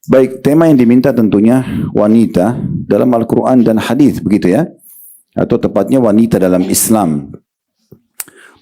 Baik, tema yang diminta tentunya wanita dalam Al-Quran dan hadis, begitu ya? Atau tepatnya wanita dalam Islam.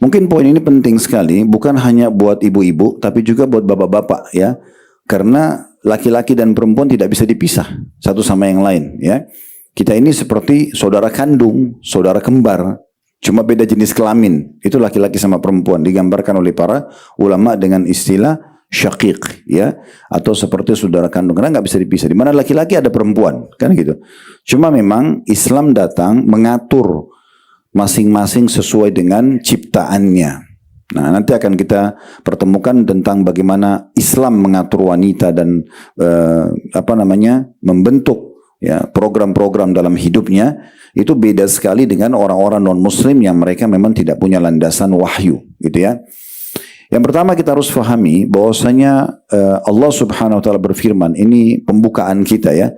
Mungkin poin ini penting sekali, bukan hanya buat ibu-ibu, tapi juga buat bapak-bapak ya. Karena laki-laki dan perempuan tidak bisa dipisah satu sama yang lain ya. Kita ini seperti saudara kandung, saudara kembar, cuma beda jenis kelamin. Itu laki-laki sama perempuan, digambarkan oleh para ulama dengan istilah syaqiq ya, atau seperti saudara kandung, karena nggak bisa dipisah. Di mana laki-laki ada perempuan, kan gitu. Cuma memang Islam datang mengatur masing-masing sesuai dengan ciptaannya. Nah, nanti akan kita pertemukan tentang bagaimana Islam mengatur wanita dan membentuk ya program-program dalam hidupnya. Itu beda sekali dengan orang-orang non-Muslim yang mereka memang tidak punya landasan wahyu, gitu ya. Yang pertama kita harus fahami bahwasanya Allah Subhanahu wa taala berfirman, ini pembukaan kita ya.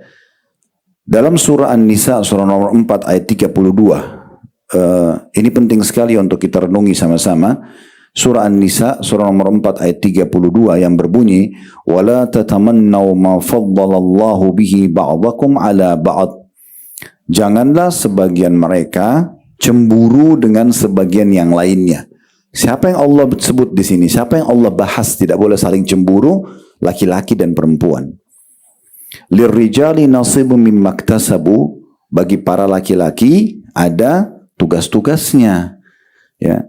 Dalam surah An-Nisa surah nomor 4 ayat 32. Ini penting sekali untuk kita renungi sama-sama. Surah An-Nisa surah nomor 4 ayat 32 yang berbunyi, "Wala tatamannaw ma faddalallahu bihi ba'dakum 'ala ba'd." Janganlah sebagian mereka cemburu dengan sebagian yang lainnya. Siapa yang Allah sebut di sini? Siapa yang Allah bahas tidak boleh saling cemburu? Laki-laki dan perempuan. Lirrijali nasibun mimma iktasabu. Bagi para laki-laki ada tugas-tugasnya. Ya.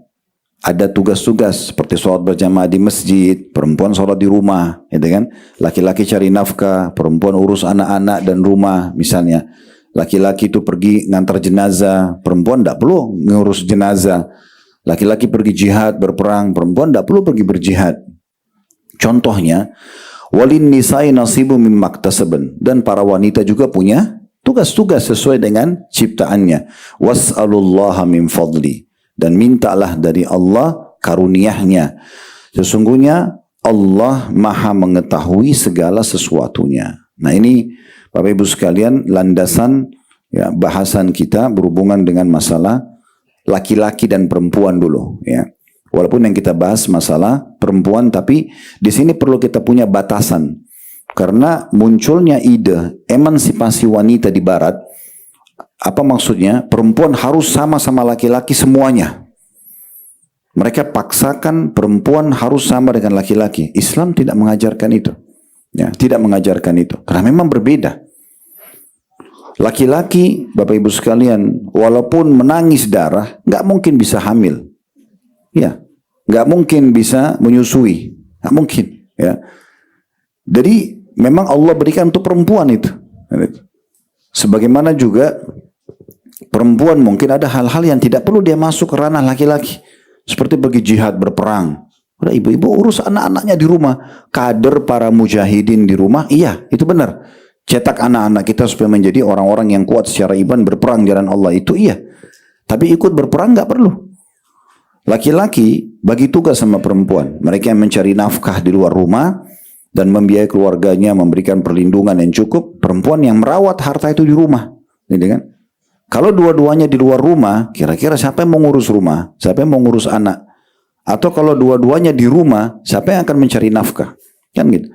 Ada tugas-tugas seperti sholat berjamaah di masjid, perempuan sholat di rumah, gitu kan? Laki-laki cari nafkah, perempuan urus anak-anak dan rumah, misalnya. Laki-laki itu pergi ngantar jenazah, perempuan tidak perlu ngurus jenazah. Laki-laki pergi jihad, berperang, perempuan tidak perlu pergi berjihad. Contohnya, walin nisai nasibu mimma iktasaban, dan para wanita juga punya tugas-tugas sesuai dengan ciptaannya. Was'alullaha min fadli, dan mintalah dari Allah karunia-Nya. Sesungguhnya Allah Maha mengetahui segala sesuatunya. Nah, ini Bapak Ibu sekalian landasan ya bahasan kita berhubungan dengan masalah laki-laki dan perempuan dulu ya. Walaupun yang kita bahas masalah perempuan, tapi di sini perlu kita punya batasan. Karena munculnya ide emansipasi wanita di barat, apa maksudnya? Perempuan harus sama-sama laki-laki semuanya. Mereka paksakan perempuan harus sama dengan laki-laki. Islam tidak mengajarkan itu. Ya, tidak mengajarkan itu. Karena memang berbeda. Laki-laki, Bapak Ibu sekalian, walaupun menangis darah, nggak mungkin bisa hamil, ya, nggak mungkin bisa menyusui, nggak mungkin, ya. Jadi memang Allah berikan untuk perempuan itu. Sebagaimana juga perempuan mungkin ada hal-hal yang tidak perlu dia masuk ke ranah laki-laki, seperti pergi jihad berperang. Udah ibu-ibu urus anak-anaknya di rumah, kader para mujahidin di rumah, iya itu benar. Cetak anak-anak kita supaya menjadi orang-orang yang kuat secara iman berperang jalan Allah itu iya. Tapi ikut berperang nggak perlu. Laki-laki bagi tugas sama perempuan. Mereka yang mencari nafkah di luar rumah dan membiayai keluarganya, memberikan perlindungan yang cukup. Perempuan yang merawat harta itu di rumah. Gitu kan? Kalau dua-duanya di luar rumah, kira-kira siapa yang mau ngurus rumah? Siapa yang mau ngurus anak? Atau kalau dua-duanya di rumah, siapa yang akan mencari nafkah? Kan gitu.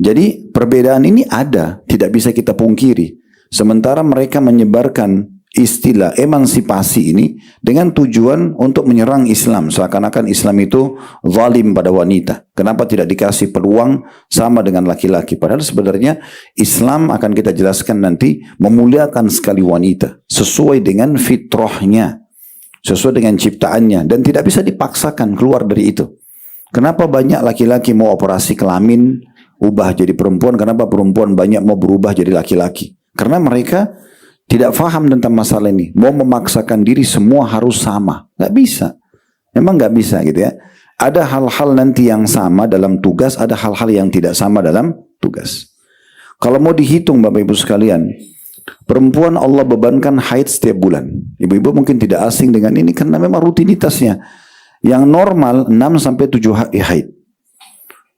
Jadi perbedaan ini ada, tidak bisa kita pungkiri. Sementara mereka menyebarkan istilah emansipasi ini dengan tujuan untuk menyerang Islam. Seakan-akan Islam itu zalim pada wanita. Kenapa tidak dikasih peluang sama dengan laki-laki? Padahal sebenarnya Islam akan kita jelaskan nanti memuliakan sekali wanita. Sesuai dengan fitrahnya. Sesuai dengan ciptaannya. Dan tidak bisa dipaksakan keluar dari itu. Kenapa banyak laki-laki mau operasi kelamin ubah jadi perempuan? Kenapa perempuan banyak mau berubah jadi laki-laki? Karena mereka tidak faham tentang masalah ini. Mau memaksakan diri semua harus sama. Nggak bisa. Memang nggak bisa gitu ya. Ada hal-hal nanti yang sama dalam tugas, ada hal-hal yang tidak sama dalam tugas. Kalau mau dihitung Bapak Ibu sekalian, perempuan Allah bebankan haid setiap bulan. Ibu-ibu mungkin tidak asing dengan ini karena memang rutinitasnya. Yang normal 6-7 haid.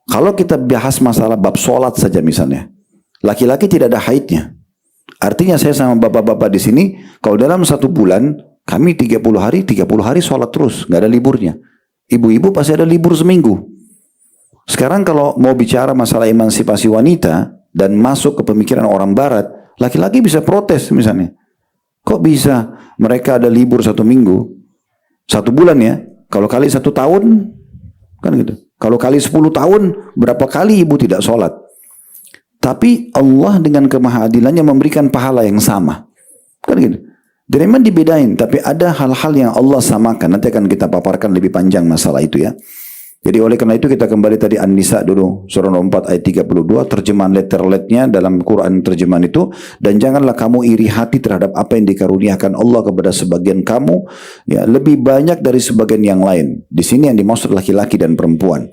Kalau kita bahas masalah bab sholat saja misalnya, laki-laki tidak ada haidnya. Artinya saya sama bapak-bapak di sini, kalau dalam 1 bulan, kami 30 hari sholat terus, nggak ada liburnya. Ibu-ibu pasti ada libur seminggu. Sekarang kalau mau bicara masalah emansipasi wanita, dan masuk ke pemikiran orang barat, laki-laki bisa protes misalnya. Kok bisa mereka ada libur 1 minggu, 1 bulan ya, kalau kali 1 tahun, kan gitu. Kalau kali 10 tahun, berapa kali ibu tidak sholat? Tapi Allah dengan kemahadilannya memberikan pahala yang sama. Kan gitu. Dan memang dibedain, tapi ada hal-hal yang Allah samakan. Nanti akan kita paparkan lebih panjang masalah itu ya. Jadi oleh karena itu kita kembali tadi An-Nisa dulu, surah 4 ayat 32, terjemahan letter-letternya dalam Quran terjemahan itu. Dan janganlah kamu iri hati terhadap apa yang dikaruniakan Allah kepada sebagian kamu, ya lebih banyak dari sebagian yang lain. Di sini yang dimaksud laki-laki dan perempuan.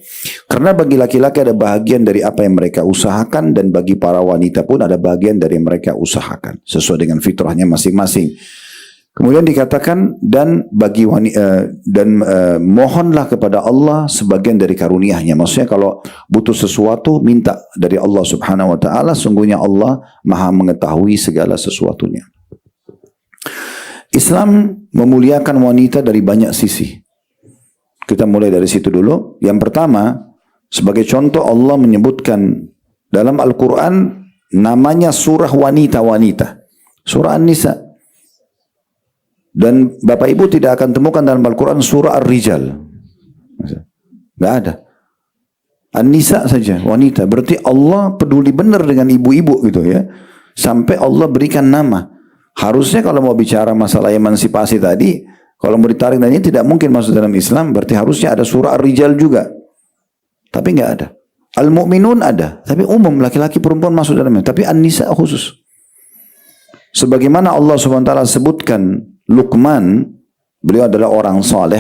Karena bagi laki-laki ada bahagian dari apa yang mereka usahakan, dan bagi para wanita pun ada bahagian dari yang mereka usahakan sesuai dengan fitrahnya masing-masing. Kemudian dikatakan dan bagi mohonlah kepada Allah sebagian dari karunia-Nya. Maksudnya kalau butuh sesuatu minta dari Allah Subhanahu wa taala, sungguhnya Allah Maha mengetahui segala sesuatunya. Islam memuliakan wanita dari banyak sisi. Kita mulai dari situ dulu. Yang pertama, sebagai contoh Allah menyebutkan dalam Al-Qur'an namanya surah wanita-wanita. Surah An-Nisa. Dan Bapak Ibu tidak akan temukan dalam Al-Quran surah Ar-Rijal. Tidak ada. An-Nisa saja, wanita. Berarti Allah peduli benar dengan ibu-ibu gitu ya. Sampai Allah berikan nama. Harusnya kalau mau bicara masalah emansipasi tadi, kalau mau ditarik dan ini tidak mungkin masuk dalam Islam, berarti harusnya ada surah Ar-Rijal juga. Tapi nggak ada. Al-Mu'minun ada, tapi umum laki-laki perempuan masuk dalamnya. Tapi An-Nisa khusus. Sebagaimana Allah SWT sebutkan Luqman, beliau adalah orang saleh.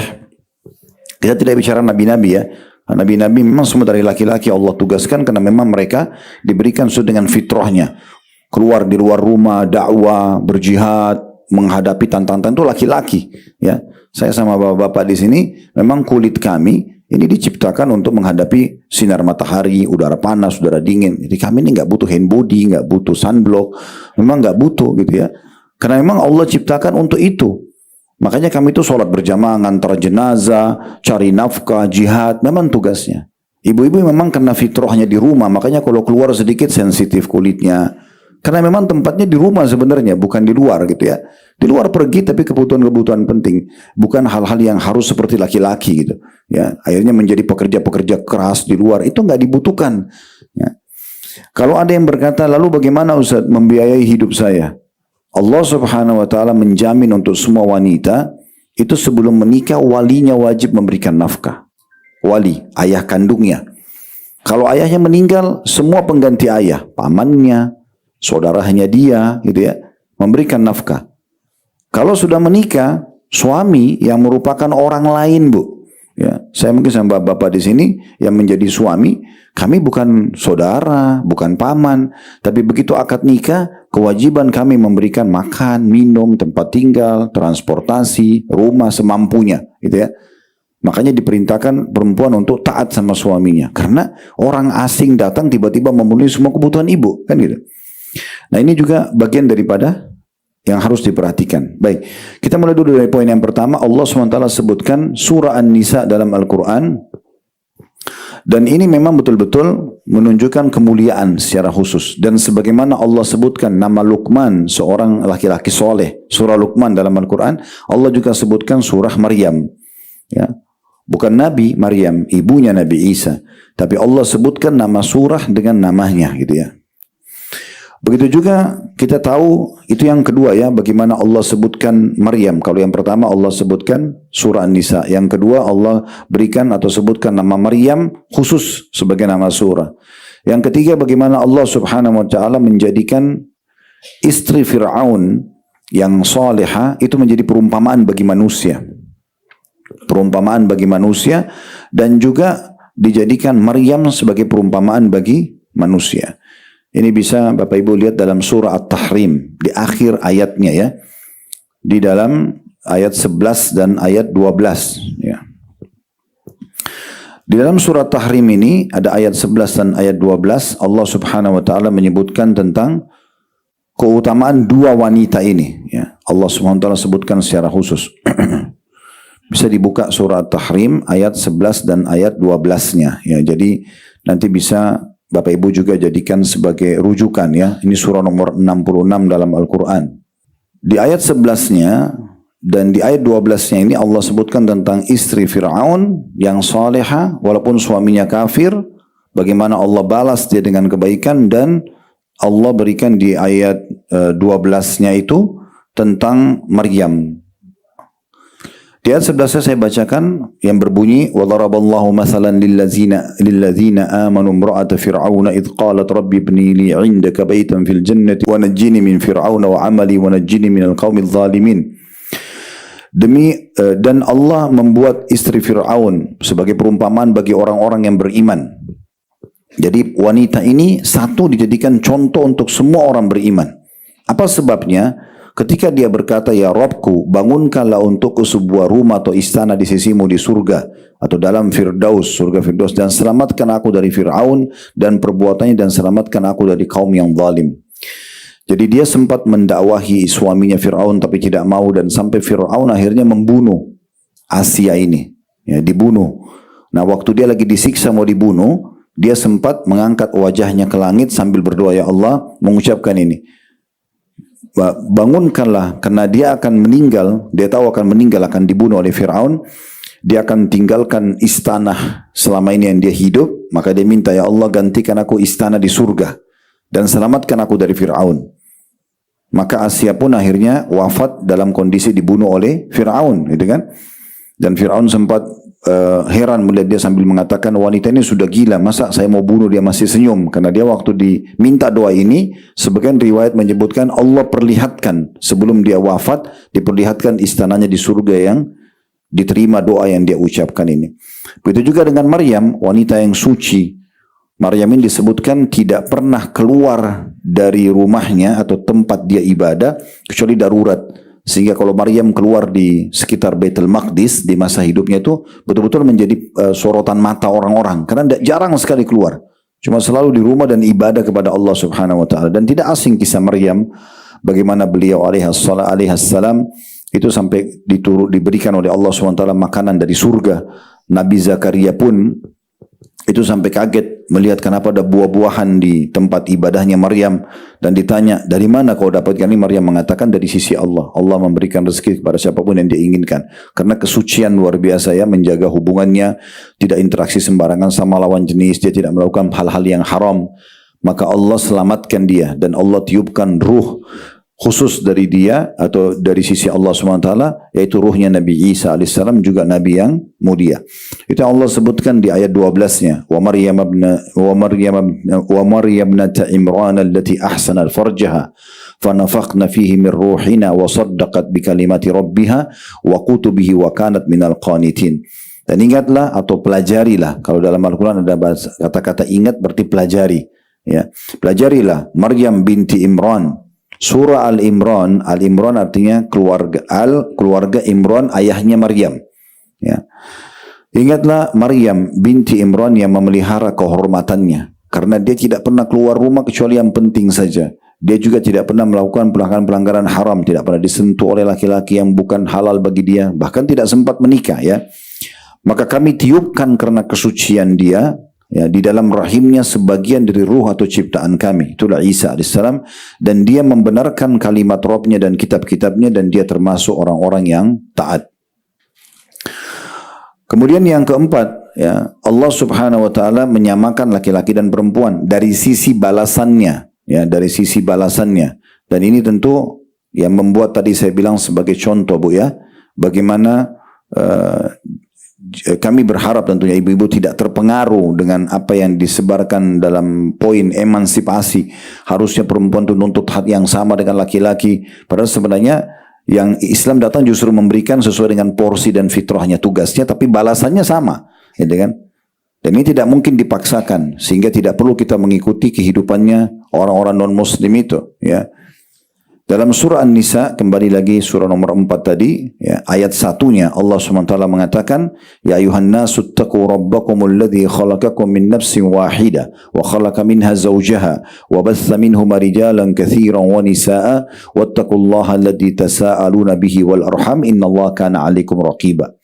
Kita tidak bicara nabi-nabi ya. Nabi-nabi memang semua dari laki-laki Allah tugaskan karena memang mereka diberikan sesuai dengan fitrahnya. Keluar di luar rumah, dakwah, berjihad, menghadapi tantangan itu laki-laki. Ya, saya sama bapak-bapak di sini memang kulit kami ini diciptakan untuk menghadapi sinar matahari, udara panas, udara dingin. Jadi kami ini nggak butuh hand body, nggak butuh sunblock, memang nggak butuh gitu ya. Karena memang Allah ciptakan untuk itu. Makanya kami itu sholat berjamaah, ngantar jenazah, cari nafkah, jihad, memang tugasnya. Ibu-ibu memang kena fitrahnya di rumah, makanya kalau keluar sedikit sensitif kulitnya. Karena memang tempatnya di rumah sebenarnya, bukan di luar gitu ya. Di luar pergi tapi kebutuhan-kebutuhan penting, bukan hal-hal yang harus seperti laki-laki gitu. Ya, akhirnya menjadi pekerja-pekerja keras di luar itu nggak dibutuhkan. Ya. Kalau ada yang berkata, lalu bagaimana Ustaz membiayai hidup saya? Allah Subhanahu wa taala menjamin untuk semua wanita itu sebelum menikah walinya wajib memberikan nafkah. Wali, ayah kandungnya. Kalau ayahnya meninggal, semua pengganti ayah, pamannya, saudaranya dia, gitu ya, memberikan nafkah. Kalau sudah menikah, suami yang merupakan orang lain, Bu. Ya, saya mungkin sama bapak di sini yang menjadi suami, kami bukan saudara, bukan paman, tapi begitu akad nikah, kewajiban kami memberikan makan, minum, tempat tinggal, transportasi, rumah semampunya, gitu ya. Makanya diperintahkan perempuan untuk taat sama suaminya, karena orang asing datang tiba-tiba memenuhi semua kebutuhan ibu, kan gitu. Nah ini juga bagian daripada yang harus diperhatikan. Baik, kita mulai dulu dari poin yang pertama. Allah SWT sebutkan surah An-Nisa dalam Al-Quran. Dan ini memang betul-betul menunjukkan kemuliaan secara khusus. Dan sebagaimana Allah sebutkan nama Luqman, seorang laki-laki soleh. Surah Luqman dalam Al-Quran. Allah juga sebutkan surah Maryam. Ya. Bukan Nabi Maryam, ibunya Nabi Isa. Tapi Allah sebutkan nama surah dengan namanya gitu ya. Begitu juga kita tahu itu yang kedua ya, bagaimana Allah sebutkan Maryam. Kalau yang pertama Allah sebutkan surah An-Nisa, yang kedua Allah berikan atau sebutkan nama Maryam khusus sebagai nama surah. Yang ketiga bagaimana Allah Subhanahu wa taala menjadikan istri Fir'aun yang salihah itu menjadi perumpamaan bagi manusia. Perumpamaan bagi manusia, dan juga dijadikan Maryam sebagai perumpamaan bagi manusia. Ini bisa Bapak Ibu lihat dalam surah At-Tahrim di akhir ayatnya ya. Di dalam ayat 11 dan ayat 12 ya. Di dalam surah At-Tahrim ini ada ayat 11 dan ayat 12, Allah Subhanahu wa taala menyebutkan tentang keutamaan dua wanita ini ya. Allah Subhanahu wa taala sebutkan secara khusus. Bisa dibuka surah At-Tahrim ayat 11 dan ayat 12-nya ya. Jadi nanti bisa Bapak Ibu juga jadikan sebagai rujukan ya. Ini surah nomor 66 dalam Al-Quran. Di ayat 11-nya dan di ayat 12-nya ini Allah sebutkan tentang istri Fir'aun yang salihah walaupun suaminya kafir. Bagaimana Allah balas dia dengan kebaikan, dan Allah berikan di ayat 12-nya itu tentang Maryam. Di ayat 11 saya bacakan yang berbunyi وَضَرَبَ اللَّهُ مَثَلًا لِلَّذِينَ آمَنُوا امْرَأَةَ فِرْعَوْنَ إِذْ قَالَتْ رَبِّ ابْنِ لِي عِندَكَ بَيْتًا فِي الْجَنَّةِ وَنَجِّنِي مِنْ فِرْعَوْنَ وَعَمَلِي وَنَجِّنِي مِنَ الْقَوْمِ الظَّالِمِينَ. Dan Allah membuat istri Fir'aun sebagai perumpamaan bagi orang-orang yang beriman. Jadi wanita ini satu dijadikan contoh untuk semua orang beriman. Apa sebabnya? Ketika dia berkata, ya Rabbku, bangunkanlah untukku sebuah rumah atau istana di sisimu di surga atau dalam Firdaus, surga Firdaus, dan selamatkan aku dari Fir'aun dan perbuatannya, dan selamatkan aku dari kaum yang zalim. Jadi dia sempat mendakwahi suaminya Fir'aun tapi tidak mau, dan sampai Fir'aun akhirnya membunuh Asia ini, ya, dibunuh. Nah, waktu dia lagi disiksa mau dibunuh, dia sempat mengangkat wajahnya ke langit sambil berdoa, ya Allah, mengucapkan ini, bangunkanlah, karena dia akan meninggal, dia tahu akan meninggal, akan dibunuh oleh Fir'aun, dia akan tinggalkan istana selama ini yang dia hidup, maka dia minta, ya Allah, gantikan aku istana di surga dan selamatkan aku dari Fir'aun. Maka Asia pun akhirnya wafat dalam kondisi dibunuh oleh Fir'aun, gitu kan? Dan Fir'aun sempat heran melihat dia sambil mengatakan, wanita ini sudah gila, masa saya mau bunuh dia masih senyum. Karena dia waktu diminta doa ini, sebagian riwayat menyebutkan Allah perlihatkan sebelum dia wafat, diperlihatkan istananya di surga yang diterima doa yang dia ucapkan ini. Begitu juga dengan Maryam, wanita yang suci. Maryam ini disebutkan tidak pernah keluar dari rumahnya atau tempat dia ibadah kecuali darurat. Sehingga kalau Maryam keluar di sekitar Baitul Maqdis di masa hidupnya itu betul-betul menjadi sorotan mata orang-orang, karena jarang sekali keluar, cuma selalu di rumah dan ibadah kepada Allah Subhanahu wa taala. Dan tidak asing kisah Maryam, bagaimana beliau alaihissalam itu sampai diberikan oleh Allah Subhanahu wa taala makanan dari surga. Nabi Zakaria pun itu sampai kaget melihat kenapa ada buah-buahan di tempat ibadahnya Maryam, dan ditanya, dari mana kau dapatkan ini? Maryam mengatakan, dari sisi Allah. Allah memberikan rezeki kepada siapapun yang dia inginkan. Karena kesucian luar biasa ya, menjaga hubungannya, tidak interaksi sembarangan sama lawan jenis, dia tidak melakukan hal-hal yang haram. Maka Allah selamatkan dia, dan Allah tiupkan ruh khusus dari dia atau dari sisi Allah SWT, yaitu ruhnya Nabi Isa alaihissalam, juga Nabi yang mulia. Itu Allah sebutkan di ayat 12-nya, wa Maryam ibnata Imran allati ahsanat farjaha fanafakhna fihi min ruhina wa saddaqat bi kalimati rabbiha wa kutubihi wa kanat minal qanitin. Dan ingatlah atau pelajarilah, kalau dalam Al-Quran ada kata-kata ingat berarti pelajari, ya. Pelajarilah Maryam binti Imran. Surah Al-Imran, Al-Imran artinya keluarga Imran, ayahnya Maryam. Ya. Ingatlah Maryam binti Imran yang memelihara kehormatannya, karena dia tidak pernah keluar rumah kecuali yang penting saja. Dia juga tidak pernah melakukan pelanggaran haram, tidak pernah disentuh oleh laki-laki yang bukan halal bagi dia, bahkan tidak sempat menikah, ya. Maka kami tiupkan karena kesucian dia, ya, di dalam rahimnya sebagian dari ruh atau ciptaan kami, itulah Isa alaihissalam, dan dia membenarkan kalimat Rabbnya dan kitab-kitabnya, dan dia termasuk orang-orang yang taat. Kemudian yang keempat, ya, Allah Subhanahu wa taala menyamakan laki-laki dan perempuan dari sisi balasannya, ya, dari sisi balasannya. Dan ini tentu yang membuat tadi saya bilang sebagai contoh, Bu, ya, bagaimana kami berharap tentunya ibu-ibu tidak terpengaruh dengan apa yang disebarkan dalam poin emansipasi. Harusnya perempuan itu nuntut hak yang sama dengan laki-laki. Padahal sebenarnya yang Islam datang justru memberikan sesuai dengan porsi dan fitrahnya, tugasnya, tapi balasannya sama, gitu kan? Dan ini tidak mungkin dipaksakan, sehingga tidak perlu kita mengikuti kehidupannya orang-orang non-muslim itu, ya. Dalam surah An-Nisa, kembali lagi surah nomor 4 tadi, ya, ayat 1-nya Allah SWT mengatakan, ya ayuhan nasu ttaqu rabbakumul ladzi khalaqakum min nafsin wahidah wa khalaqa minha zawjaha wa batha minhuma rijalan katsiran wa nisaa wattaqullaha alladzi tasaaluna bihi wal arham innallaha kana 'alaikum raqiba.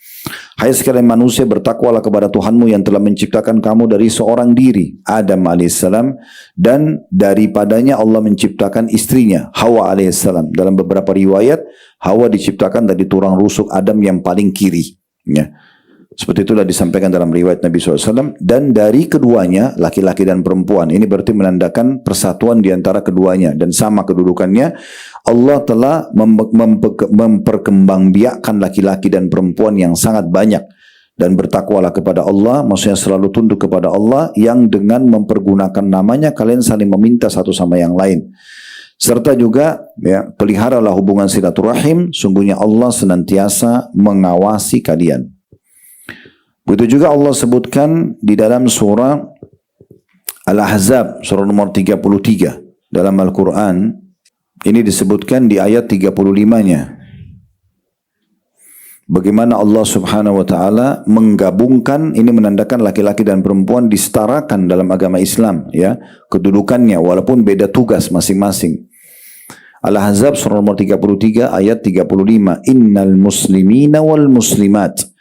Hai sekalian manusia, bertakwalah kepada Tuhanmu yang telah menciptakan kamu dari seorang diri, Adam alaihissalam, dan daripadanya Allah menciptakan istrinya, Hawa alaihissalam. Dalam beberapa riwayat, Hawa diciptakan dari tulang rusuk Adam yang paling kiri. Ya. Seperti itulah disampaikan dalam riwayat Nabi SAW. Dan dari keduanya, laki-laki dan perempuan. Ini berarti menandakan persatuan di antara keduanya. Dan sama kedudukannya. Allah telah memperkembangbiakkan laki-laki dan perempuan yang sangat banyak. Dan bertakwalah kepada Allah. Maksudnya selalu tunduk kepada Allah. Yang dengan mempergunakan namanya, kalian saling meminta satu sama yang lain. Serta juga ya, peliharalah hubungan silaturahim. Sungguhnya Allah senantiasa mengawasi kalian. Begitu juga Allah sebutkan di dalam surah Al-Ahzab, surah nomor 33 dalam Al-Quran. Ini disebutkan di ayat 35-nya. Bagaimana Allah subhanahu wa ta'ala menggabungkan, ini menandakan laki-laki dan perempuan disetarakan dalam agama Islam. Ya, kedudukannya walaupun beda tugas masing-masing. Al-Ahzab surah nomor 33 ayat 35. Innal muslimina wal muslimat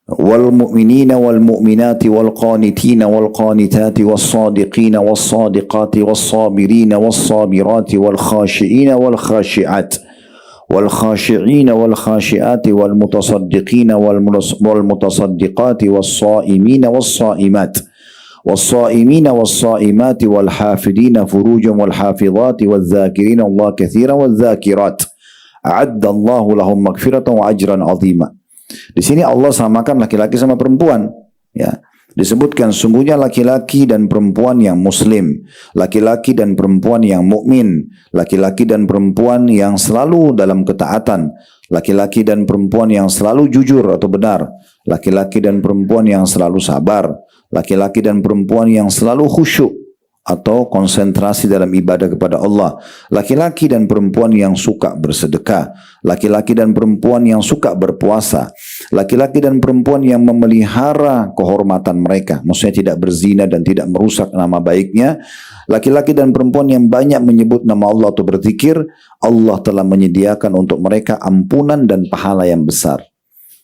والمؤمنين والمؤمنات والقانتين والقانتات والصادقين والصادقات والصابرين والصابرات والخاشعين والخاشعات والخاشعين والخاشعات والمتصدقين والمتصدقات والصائمين والصائمات والصائمين والصائمات والحافظين فروجا والحافظات والذاكرين الله كثيرا والذاكرات أعد الله لهم مغفرة وأجرا عظيما. Di sini Allah samakan laki-laki sama perempuan. Ya, disebutkan sungguhnya laki-laki dan perempuan yang muslim, laki-laki dan perempuan yang mukmin, laki-laki dan perempuan yang selalu dalam ketaatan, laki-laki dan perempuan yang selalu jujur atau benar, laki-laki dan perempuan yang selalu sabar, laki-laki dan perempuan yang selalu khusyuk atau konsentrasi dalam ibadah kepada Allah, laki-laki dan perempuan yang suka bersedekah, laki-laki dan perempuan yang suka berpuasa, laki-laki dan perempuan yang memelihara kehormatan mereka, maksudnya tidak berzina dan tidak merusak nama baiknya, laki-laki dan perempuan yang banyak menyebut nama Allah atau berzikir, Allah telah menyediakan untuk mereka ampunan dan pahala yang besar.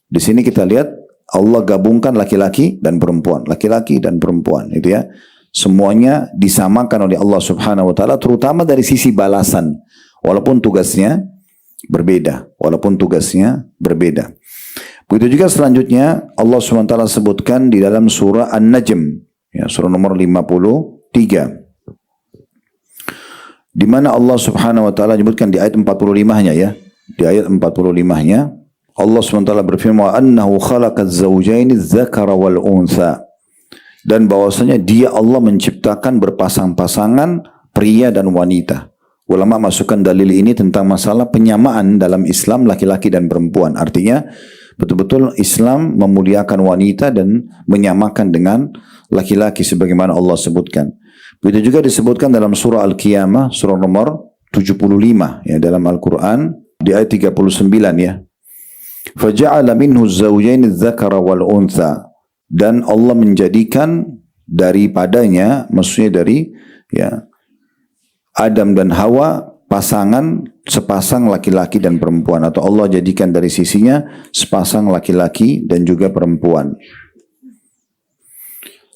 Di sini kita lihat Allah gabungkan laki-laki dan perempuan, laki-laki dan perempuan, itu ya. Semuanya disamakan oleh Allah subhanahu wa ta'ala, terutama dari sisi balasan. Walaupun tugasnya berbeda. Begitu juga selanjutnya Allah subhanahu wa ta'ala sebutkan di dalam surah An-Najm. Ya, surah nomor 53. Di mana Allah subhanahu wa ta'ala menyebutkan di ayat 45-nya ya. Di ayat 45-nya Allah subhanahu wa ta'ala berfirman wa annahu khalaqaz zawjaini dzakara wal untha. Dan bahwasanya dia Allah menciptakan berpasang-pasangan pria dan wanita. Ulama masukkan dalil ini tentang masalah penyamaan dalam Islam laki-laki dan perempuan. Artinya betul-betul Islam memuliakan wanita dan menyamakan dengan laki-laki sebagaimana Allah sebutkan. Begitu juga disebutkan dalam surah Al-Qiyamah, surah nomor 75 ya dalam Al-Quran di ayat 39 ya. Faja'ala minhu az-zawjayn adh-dhakara wal untha. Dan Allah menjadikan daripadanya, maksudnya dari ya Adam dan Hawa pasangan sepasang laki-laki dan perempuan, atau Allah jadikan dari sisinya sepasang laki-laki dan juga perempuan.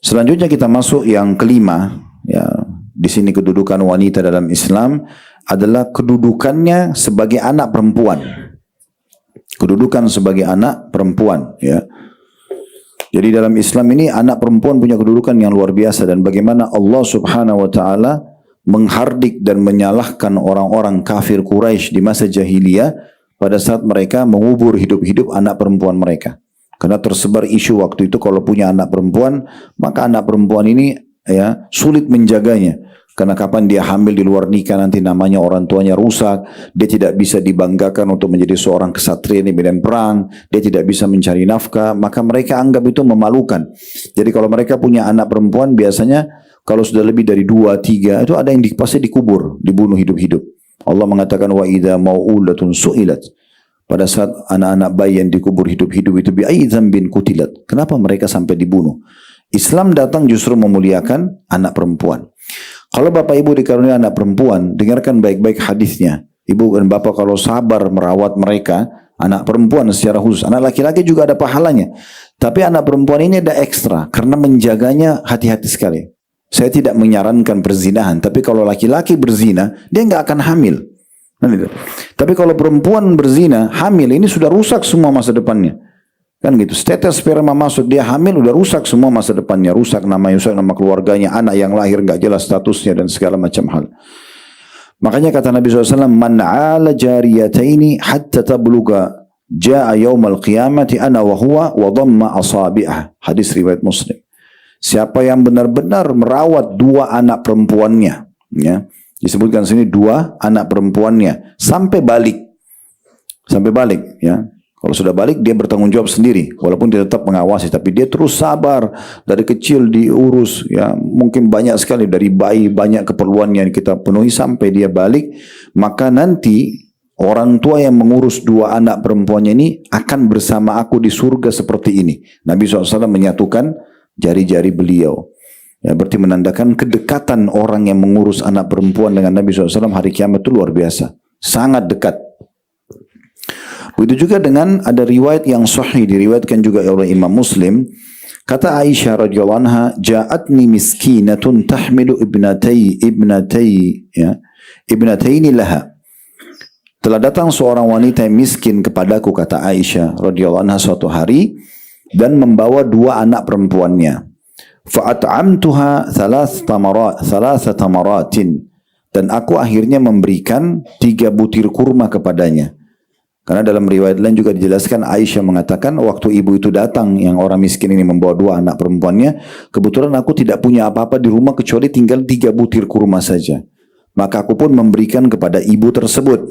Selanjutnya kita masuk yang kelima, ya di sini kedudukan wanita dalam Islam adalah kedudukannya sebagai anak perempuan. Kedudukan sebagai anak perempuan, ya. Jadi dalam Islam ini anak perempuan punya kedudukan yang luar biasa, dan bagaimana Allah subhanahu wa ta'ala menghardik dan menyalahkan orang-orang kafir Quraisy di masa jahiliyah pada saat mereka mengubur hidup-hidup anak perempuan mereka. Karena tersebar isu waktu itu kalau punya anak perempuan, maka anak perempuan ini ya sulit menjaganya. Karena kapan dia hamil di luar nikah nanti namanya orang tuanya rusak, dia tidak bisa dibanggakan untuk menjadi seorang kesatria di medan perang, dia tidak bisa mencari nafkah, maka mereka anggap itu memalukan. Jadi kalau mereka punya anak perempuan biasanya kalau sudah lebih dari 2, 3 itu ada yang pasti dikubur, dibunuh hidup-hidup. Allah mengatakan wa idza mau'ulatun su'ilat. Pada saat anak-anak bayi yang dikubur hidup-hidup itu bi ayyi dzambin qutilat. Kenapa mereka sampai dibunuh? Islam datang justru memuliakan anak perempuan. Kalau bapak ibu dikaruniai anak perempuan, dengarkan baik-baik hadisnya. Ibu dan bapak kalau sabar merawat mereka, anak perempuan secara khusus. Anak laki-laki juga ada pahalanya. Tapi anak perempuan ini ada ekstra, karena menjaganya hati-hati sekali. Saya tidak menyarankan perzinahan, tapi kalau laki-laki berzina, dia nggak akan hamil. Tapi kalau perempuan berzina, hamil, ini sudah rusak semua masa depannya. Kan gitu, tetes sperma masuk, dia hamil, udah rusak semua masa depannya, rusak namanya, rusak nama keluarganya, anak yang lahir nggak jelas statusnya dan segala macam hal. Makanya kata Nabi SAW, man ala jariyataini hatta tabluga ja'a yawmal qiyamati ana wa huwa wa dhamma asabi'ah. Hadis riwayat Muslim. Siapa yang benar-benar merawat dua anak perempuannya, ya, disebutkan sini dua anak perempuannya sampai balik, ya. Kalau sudah balik, dia bertanggung jawab sendiri, walaupun dia tetap mengawasi, tapi dia terus sabar dari kecil diurus, ya, mungkin banyak sekali dari bayi, banyak keperluan yang kita penuhi sampai dia balik. Maka nanti orang tua yang mengurus dua anak perempuannya ini akan bersama aku di surga seperti ini. Nabi SAW menyatukan jari-jari beliau. Ya, berarti menandakan kedekatan orang yang mengurus anak perempuan dengan Nabi SAW hari kiamat itu luar biasa, sangat dekat. Begitu juga dengan ada riwayat yang sahih, diriwayatkan juga oleh Imam Muslim. Kata Aisyah radhiyallahu anha, "Ja'atni miskinatun tahmilu ibnataini laha." Telah datang seorang wanita yang miskin kepadaku, kata Aisyah radhiyallahu anha, suatu hari dan membawa dua anak perempuannya. Fa'at'amtuha thalatha tamaratin, dan aku akhirnya memberikan 3 butir kurma kepadanya. Karena dalam riwayat lain juga dijelaskan, Aisyah mengatakan waktu ibu itu datang, yang orang miskin ini membawa 2 anak perempuannya, kebetulan aku tidak punya apa-apa di rumah kecuali tinggal 3 butir kurma saja. Maka aku pun memberikan kepada ibu tersebut.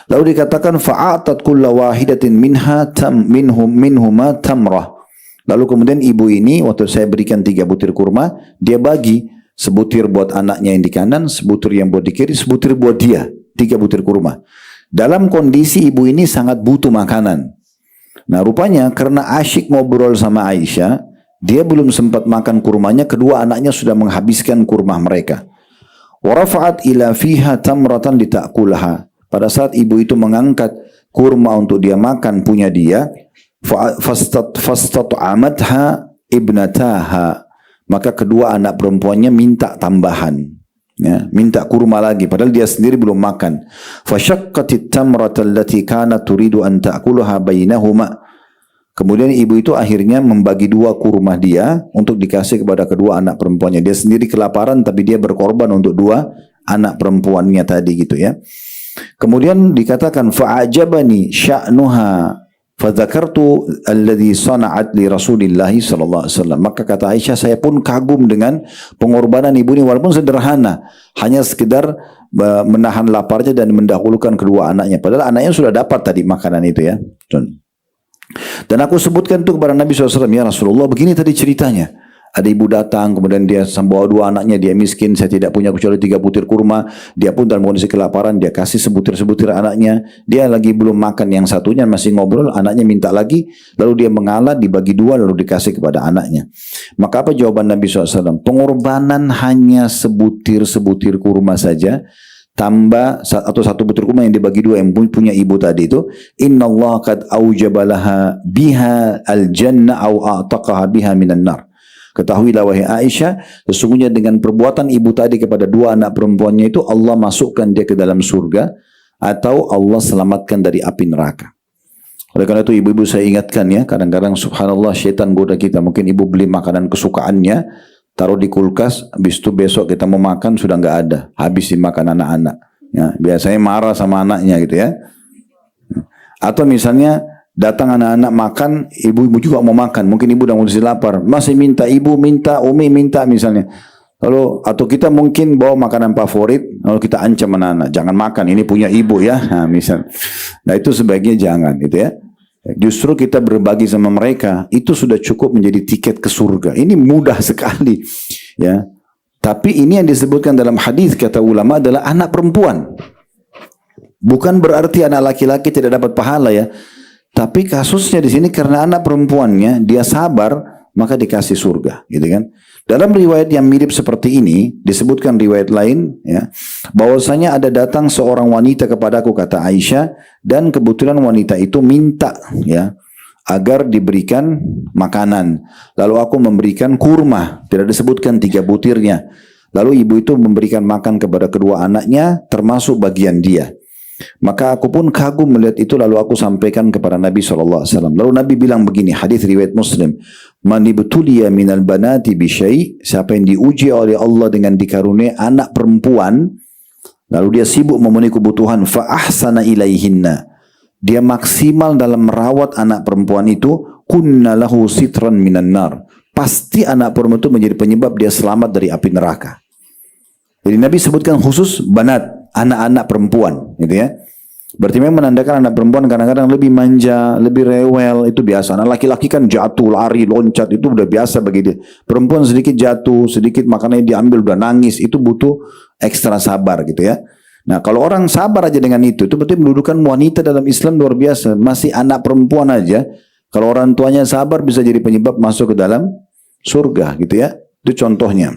Lalu dikatakan fa'atat kulla wahidatin minhuma tamrah. Lalu kemudian ibu ini waktu saya berikan 3 butir kurma, dia bagi sebutir buat anaknya yang di kanan, sebutir yang buat di kiri, sebutir buat dia, 3 butir kurma. Dalam kondisi ibu ini sangat butuh makanan. Nah, rupanya karena asyik ngobrol sama Aisyah, dia belum sempat makan kurmanya, kedua anaknya sudah menghabiskan kurma mereka. Warafa'at ila fiha tamratan litakulaha. Pada saat ibu itu mengangkat kurma untuk dia makan punya dia, fastat'amatha ibnataha. Maka kedua anak perempuannya minta tambahan. Ya, minta kurma lagi padahal dia sendiri belum makan. Fashaqqatit tamrata allati kanat turidu an ta'kulaha bainahuma. Kemudian ibu itu akhirnya membagi 2 kurma dia untuk dikasih kepada kedua anak perempuannya. Dia sendiri kelaparan tapi dia berkorban untuk 2 anak perempuannya tadi gitu ya. Kemudian dikatakan fa'ajabani sya'nuha fadzakartu alladhi sana'at li Rasulillah sallallahu alaihi wasallam. Maka kata Aisyah, saya pun kagum dengan pengorbanan ibu ini walaupun sederhana, hanya sekedar menahan laparnya dan mendahulukan kedua anaknya. Padahal anaknya sudah dapat tadi makanan itu ya. Dan aku sebutkan itu kepada Nabi SAW, ya Rasulullah, begini tadi ceritanya. Ada ibu datang, kemudian dia membawa 2 anaknya, dia miskin, saya tidak punya kecuali 3 butir kurma. Dia pun dalam kondisi kelaparan, dia kasih sebutir-sebutir anaknya. Dia lagi belum makan, yang satunya masih ngobrol, anaknya minta lagi, lalu dia mengalah, dibagi 2, lalu dikasih kepada anaknya. Maka apa jawaban Nabi SAW? Pengorbanan hanya sebutir-sebutir kurma saja, tambah atau 1 butir kurma yang dibagi 2 yang punya ibu tadi itu, innallaha qad aujabalaha biha al-jannah au a'taqaha biha minan nar. Ketahuilah wahai Aisyah, sesungguhnya dengan perbuatan ibu tadi kepada 2 anak perempuannya itu, Allah masukkan dia ke dalam surga atau Allah selamatkan dari api neraka. Oleh karena itu ibu-ibu saya ingatkan ya, kadang-kadang subhanallah syaitan goda kita. Mungkin ibu beli makanan kesukaannya, taruh di kulkas, habis itu besok kita mau makan sudah nggak ada, habis dimakan anak-anak. Ya, biasanya marah sama anaknya gitu ya. Atau misalnya datang anak-anak makan, ibu-ibu juga mau makan. Mungkin ibu udah mulai lapar, masih minta, ibu minta, umi minta misalnya. Lalu atau kita mungkin bawa makanan favorit, lalu kita ancam anak-anak, jangan makan, ini punya ibu ya. Nah, misal. Nah, itu sebaiknya jangan gitu ya. Justru kita berbagi sama mereka, itu sudah cukup menjadi tiket ke surga. Ini mudah sekali ya. Tapi ini yang disebutkan dalam hadis kata ulama adalah anak perempuan. Bukan berarti anak laki-laki tidak dapat pahala ya. Tapi kasusnya di sini karena anak perempuannya dia sabar maka dikasih surga, gitu kan. Dalam riwayat yang mirip seperti ini, disebutkan riwayat lain, ya, bahwasanya ada datang seorang wanita kepadaku, kata Aisyah, dan kebetulan wanita itu minta, ya, agar diberikan makanan. Lalu aku memberikan kurma, tidak disebutkan 3 butirnya. Lalu ibu itu memberikan makan kepada kedua anaknya, termasuk bagian dia. Maka aku pun kagum melihat itu, lalu aku sampaikan kepada Nabi SAW. Lalu Nabi bilang begini, hadis riwayat Muslim, man ibtuliya minal banati bisyai, siapa yang diuji oleh Allah dengan dikaruniai anak perempuan, lalu dia sibuk memenuhi kebutuhan, fa ahsana ilaihinna, dia maksimal dalam merawat anak perempuan itu, kunna lahu sitran minan nar, pasti anak perempuan itu menjadi penyebab dia selamat dari api neraka. Jadi Nabi sebutkan khusus banat, anak-anak perempuan, gitu ya. Berarti memang menandakan anak perempuan kadang-kadang lebih manja, lebih rewel, itu biasa. Anak laki-laki kan jatuh, lari, loncat, itu udah biasa bagi dia. Perempuan sedikit jatuh, sedikit makanannya diambil, udah nangis, itu butuh ekstra sabar, gitu ya. Nah, kalau orang sabar aja dengan itu berarti mendudukan wanita dalam Islam luar biasa. Masih anak perempuan aja, kalau orang tuanya sabar bisa jadi penyebab masuk ke dalam surga, gitu ya. Itu contohnya.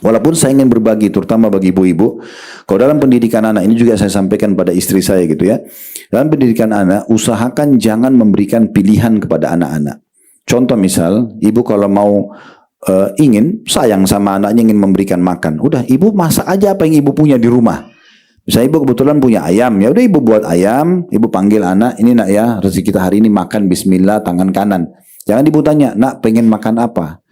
Walaupun saya ingin berbagi, terutama bagi ibu-ibu, kalau dalam pendidikan anak, ini juga saya sampaikan pada istri saya, gitu ya. Dalam pendidikan anak, usahakan jangan memberikan pilihan kepada anak-anak. Contoh misal, ibu kalau mau ingin sayang sama anaknya, ingin memberikan makan, udah ibu masak aja apa yang ibu punya di rumah. Misalnya ibu kebetulan punya ayam, ya udah ibu buat ayam, ibu panggil anak, ini nak ya, rezeki kita hari ini makan bismillah tangan kanan. Jangan ibu tanya, nak pengen makan apa?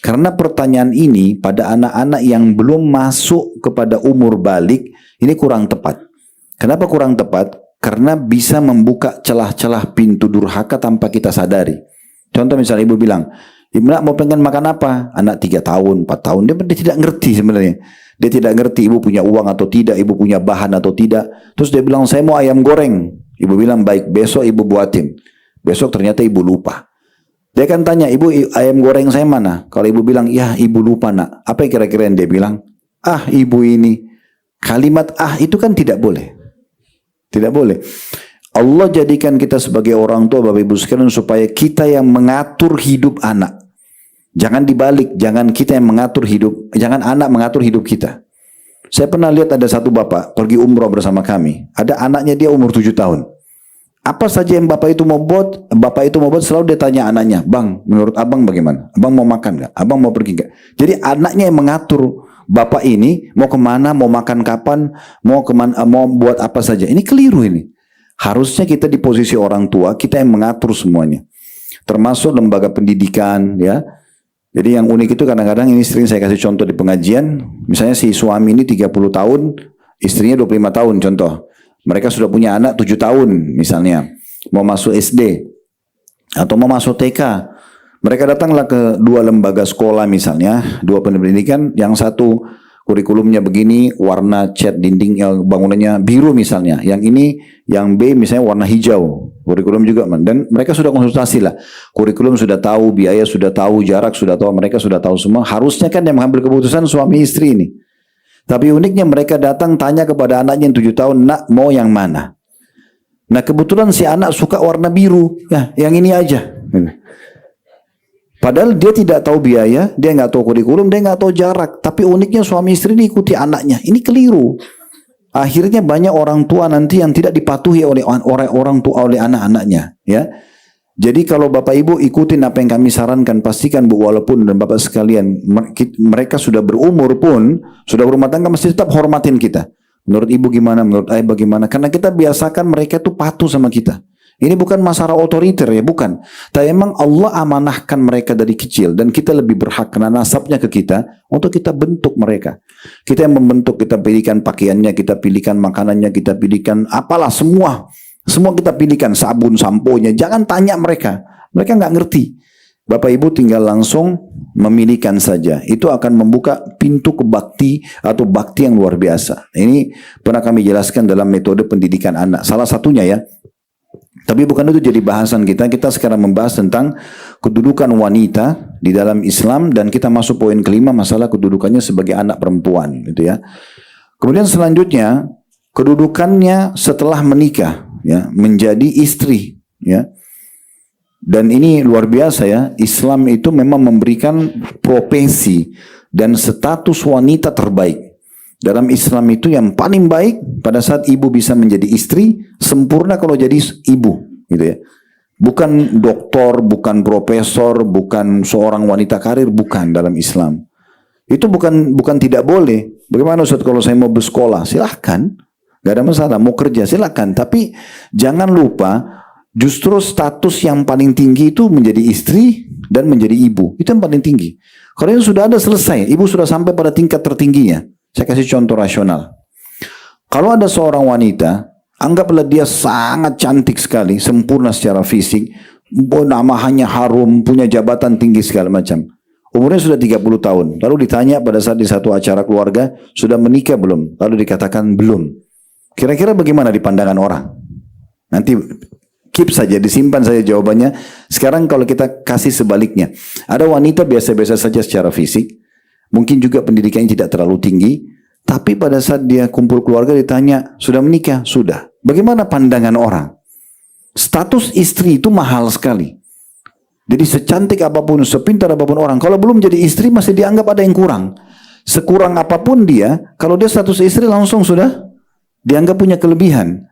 Karena pertanyaan ini pada anak-anak yang belum masuk kepada umur balik, ini kurang tepat. Kenapa kurang tepat? Karena bisa membuka celah-celah pintu durhaka tanpa kita sadari. Contoh misalnya ibu bilang, ibu nak mau pengen makan apa? Anak 3 tahun, 4 tahun, dia tidak ngerti sebenarnya. Dia tidak ngerti ibu punya uang atau tidak, ibu punya bahan atau tidak. Terus dia bilang, saya mau ayam goreng. Ibu bilang, baik, besok ibu buatin. Besok ternyata ibu lupa. Dia akan tanya, ibu ayam goreng saya mana? Kalau ibu bilang, ya ibu lupa nak. Apa yang kira-kira yang dia bilang? Ah ibu ini. Kalimat ah itu kan tidak boleh. Tidak boleh. Allah jadikan kita sebagai orang tua, Bapak Ibu sekalian, supaya kita yang mengatur hidup anak. Jangan dibalik, jangan kita yang mengatur hidup, jangan anak mengatur hidup kita. Saya pernah lihat ada satu bapak pergi umroh bersama kami. Ada anaknya, dia umur 7 tahun. Apa saja yang bapak itu mau buat selalu dia tanya anaknya, bang, menurut abang bagaimana? Abang mau makan nggak? Abang mau pergi nggak? Jadi anaknya yang mengatur bapak ini mau kemana, mau makan kapan, mau kemana, mau buat apa saja. Ini keliru ini. Harusnya kita di posisi orang tua, kita yang mengatur semuanya. Termasuk lembaga pendidikan, ya. Jadi yang unik itu kadang-kadang ini sering saya kasih contoh di pengajian. Misalnya si suami ini 30 tahun, istrinya 25 tahun contoh. Mereka sudah punya anak 7 tahun misalnya. Mau masuk SD. Atau mau masuk TK. Mereka datanglah ke 2 lembaga sekolah misalnya. 2 pendidikan. Yang satu kurikulumnya begini, warna cat dinding bangunannya biru misalnya. Yang ini, yang B misalnya warna hijau. Kurikulum juga. Dan mereka sudah konsultasi lah. Kurikulum sudah tahu, biaya sudah tahu, jarak sudah tahu. Mereka sudah tahu semua. Harusnya kan yang mengambil keputusan suami istri ini. Tapi uniknya mereka datang tanya kepada anaknya yang 7 tahun, nak mau yang mana? Nah kebetulan si anak suka warna biru, ya yang ini aja. Padahal dia tidak tahu biaya, dia nggak tahu kurikulum, dia nggak tahu jarak. Tapi uniknya suami istri ini ikuti anaknya, ini keliru. Akhirnya banyak orang tua nanti yang tidak dipatuhi oleh orang tua, oleh anak-anaknya, ya. Jadi kalau Bapak Ibu ikutin apa yang kami sarankan, pastikan Bu, walaupun dan Bapak sekalian, mereka sudah berumur pun, sudah berumah tangga, mesti tetap hormatin kita. Menurut Ibu gimana, menurut Ayah bagaimana, karena kita biasakan mereka itu patuh sama kita. Ini bukan masalah otoriter ya, bukan. Tapi memang Allah amanahkan mereka dari kecil, dan kita lebih berhak karena nasabnya ke kita, untuk kita bentuk mereka. Kita yang membentuk, kita pilihkan pakaiannya, kita pilihkan makanannya, kita pilihkan apalah semua. Semua kita pilihkan, sabun, sampo-nya. Jangan tanya mereka. Mereka nggak ngerti. Bapak Ibu tinggal langsung memilihkan saja. Itu akan membuka pintu ke bakti atau bakti yang luar biasa. Ini pernah kami jelaskan dalam metode pendidikan anak. Salah satunya ya. Tapi bukan itu jadi bahasan kita. Kita sekarang membahas tentang kedudukan wanita di dalam Islam. Dan kita masuk poin kelima, masalah kedudukannya sebagai anak perempuan. Gitu ya. Kemudian selanjutnya, kedudukannya setelah menikah. Ya, menjadi istri, ya. Dan ini luar biasa ya, Islam itu memang memberikan profesi dan status wanita terbaik. Dalam Islam itu yang paling baik pada saat ibu bisa menjadi istri, sempurna kalau jadi ibu, gitu ya. Bukan doktor, bukan profesor, bukan seorang wanita karir, bukan dalam Islam. Itu bukan tidak boleh. Bagaimana Ustaz kalau saya mau bersekolah? Silahkan, gak ada masalah. Mau kerja silahkan, tapi jangan lupa justru status yang paling tinggi itu menjadi istri dan menjadi ibu. Itu yang paling tinggi. Kalau itu sudah ada selesai, ibu sudah sampai pada tingkat tertingginya. Saya kasih contoh rasional. Kalau ada seorang wanita, anggaplah dia sangat cantik sekali, sempurna secara fisik, namanya harum, punya jabatan tinggi segala macam. Umurnya sudah 30 tahun. Lalu ditanya pada saat di satu acara keluarga, sudah menikah belum? Lalu dikatakan belum. Kira-kira bagaimana di pandangan orang? Nanti keep saja, disimpan saja jawabannya. Sekarang kalau kita kasih sebaliknya. Ada wanita biasa-biasa saja secara fisik. Mungkin juga pendidikannya tidak terlalu tinggi. Tapi pada saat dia kumpul keluarga ditanya, sudah menikah? Sudah. Bagaimana pandangan orang? Status istri itu mahal sekali. Jadi secantik apapun, sepintar apapun orang, kalau belum jadi istri masih dianggap ada yang kurang. Sekurang apapun dia, kalau dia status istri langsung sudah dianggap punya kelebihan.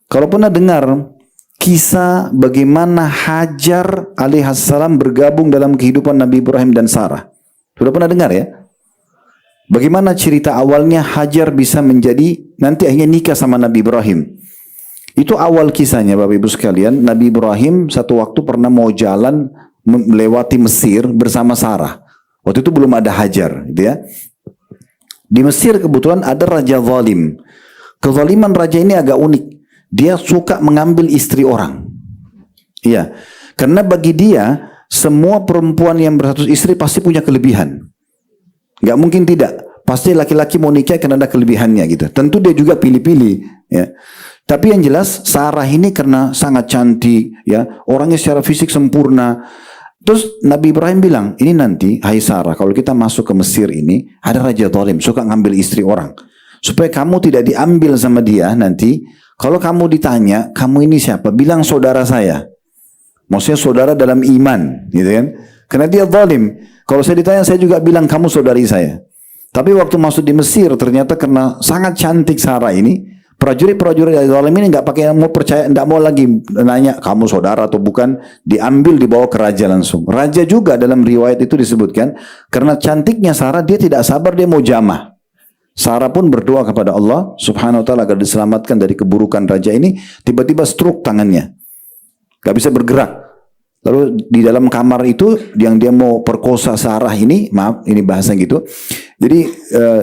Kalau pernah dengar kisah bagaimana Hajar alaihissalam bergabung dalam kehidupan Nabi Ibrahim dan Sarah. Sudah pernah dengar ya? Bagaimana cerita awalnya Hajar bisa menjadi, nanti akhirnya nikah sama Nabi Ibrahim. Itu awal kisahnya Bapak Ibu sekalian. Nabi Ibrahim satu waktu pernah mau jalan melewati Mesir bersama Sarah. Waktu itu belum ada Hajar, gitu ya. Di Mesir kebetulan ada raja zalim. Kezaliman raja ini agak unik. Dia suka mengambil istri orang. Iya, karena bagi dia semua perempuan yang berstatus istri pasti punya kelebihan. Gak mungkin tidak. Pasti laki-laki mau nikah karena ada kelebihannya gitu. Tentu dia juga pilih-pilih, ya. Tapi yang jelas Sarah ini karena sangat cantik, ya, orangnya secara fisik sempurna. Terus Nabi Ibrahim bilang, ini nanti, hai Sarah, kalau kita masuk ke Mesir ini, ada raja zalim, suka ngambil istri orang. Supaya kamu tidak diambil sama dia nanti, kalau kamu ditanya, kamu ini siapa? Bilang saudara saya. Maksudnya saudara dalam iman, gitu kan? Karena dia zalim. Kalau saya ditanya, saya juga bilang kamu saudari saya. Tapi waktu masuk di Mesir, ternyata karena sangat cantik Sarah ini, prajurit-prajurit dari zalim ini nggak pakai mau percaya, nggak mau lagi nanya kamu saudara atau bukan, diambil dibawa ke raja langsung. Raja juga dalam riwayat itu disebutkan karena cantiknya Sarah dia tidak sabar, dia mau jamah. Sarah pun berdoa kepada Allah Subhanahu wa taala agar diselamatkan dari keburukan raja ini. Tiba-tiba stroke tangannya, nggak bisa bergerak. Lalu di dalam kamar itu yang dia mau perkosa Sarah ini, maaf ini bahasa gitu. Jadi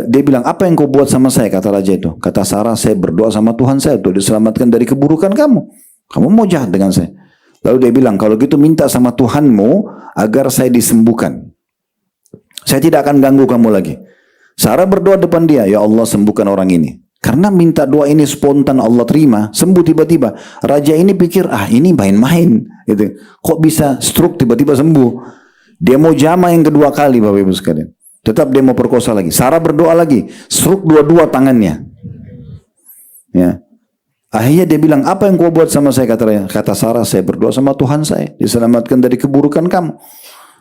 dia bilang, apa yang kau buat sama saya? Kata raja itu. Kata Sarah, saya berdoa sama Tuhan saya untuk diselamatkan dari keburukan kamu. Kamu mau jahat dengan saya. Lalu dia bilang, kalau gitu minta sama Tuhanmu agar saya disembuhkan. Saya tidak akan ganggu kamu lagi. Sarah berdoa depan dia, ya Allah sembuhkan orang ini. Karena minta doa ini spontan Allah terima, sembuh tiba-tiba. Raja ini pikir, ini main-main. Gitu. Kok bisa stroke tiba-tiba sembuh? Dia mau jama yang kedua kali Bapak Ibu sekalian. Tetap dia mau perkosa lagi. Sarah berdoa lagi, stroke dua-dua tangannya. Ya. Akhirnya dia bilang, apa yang kau buat sama saya? Kata Sarah, saya berdoa sama Tuhan saya, diselamatkan dari keburukan kamu.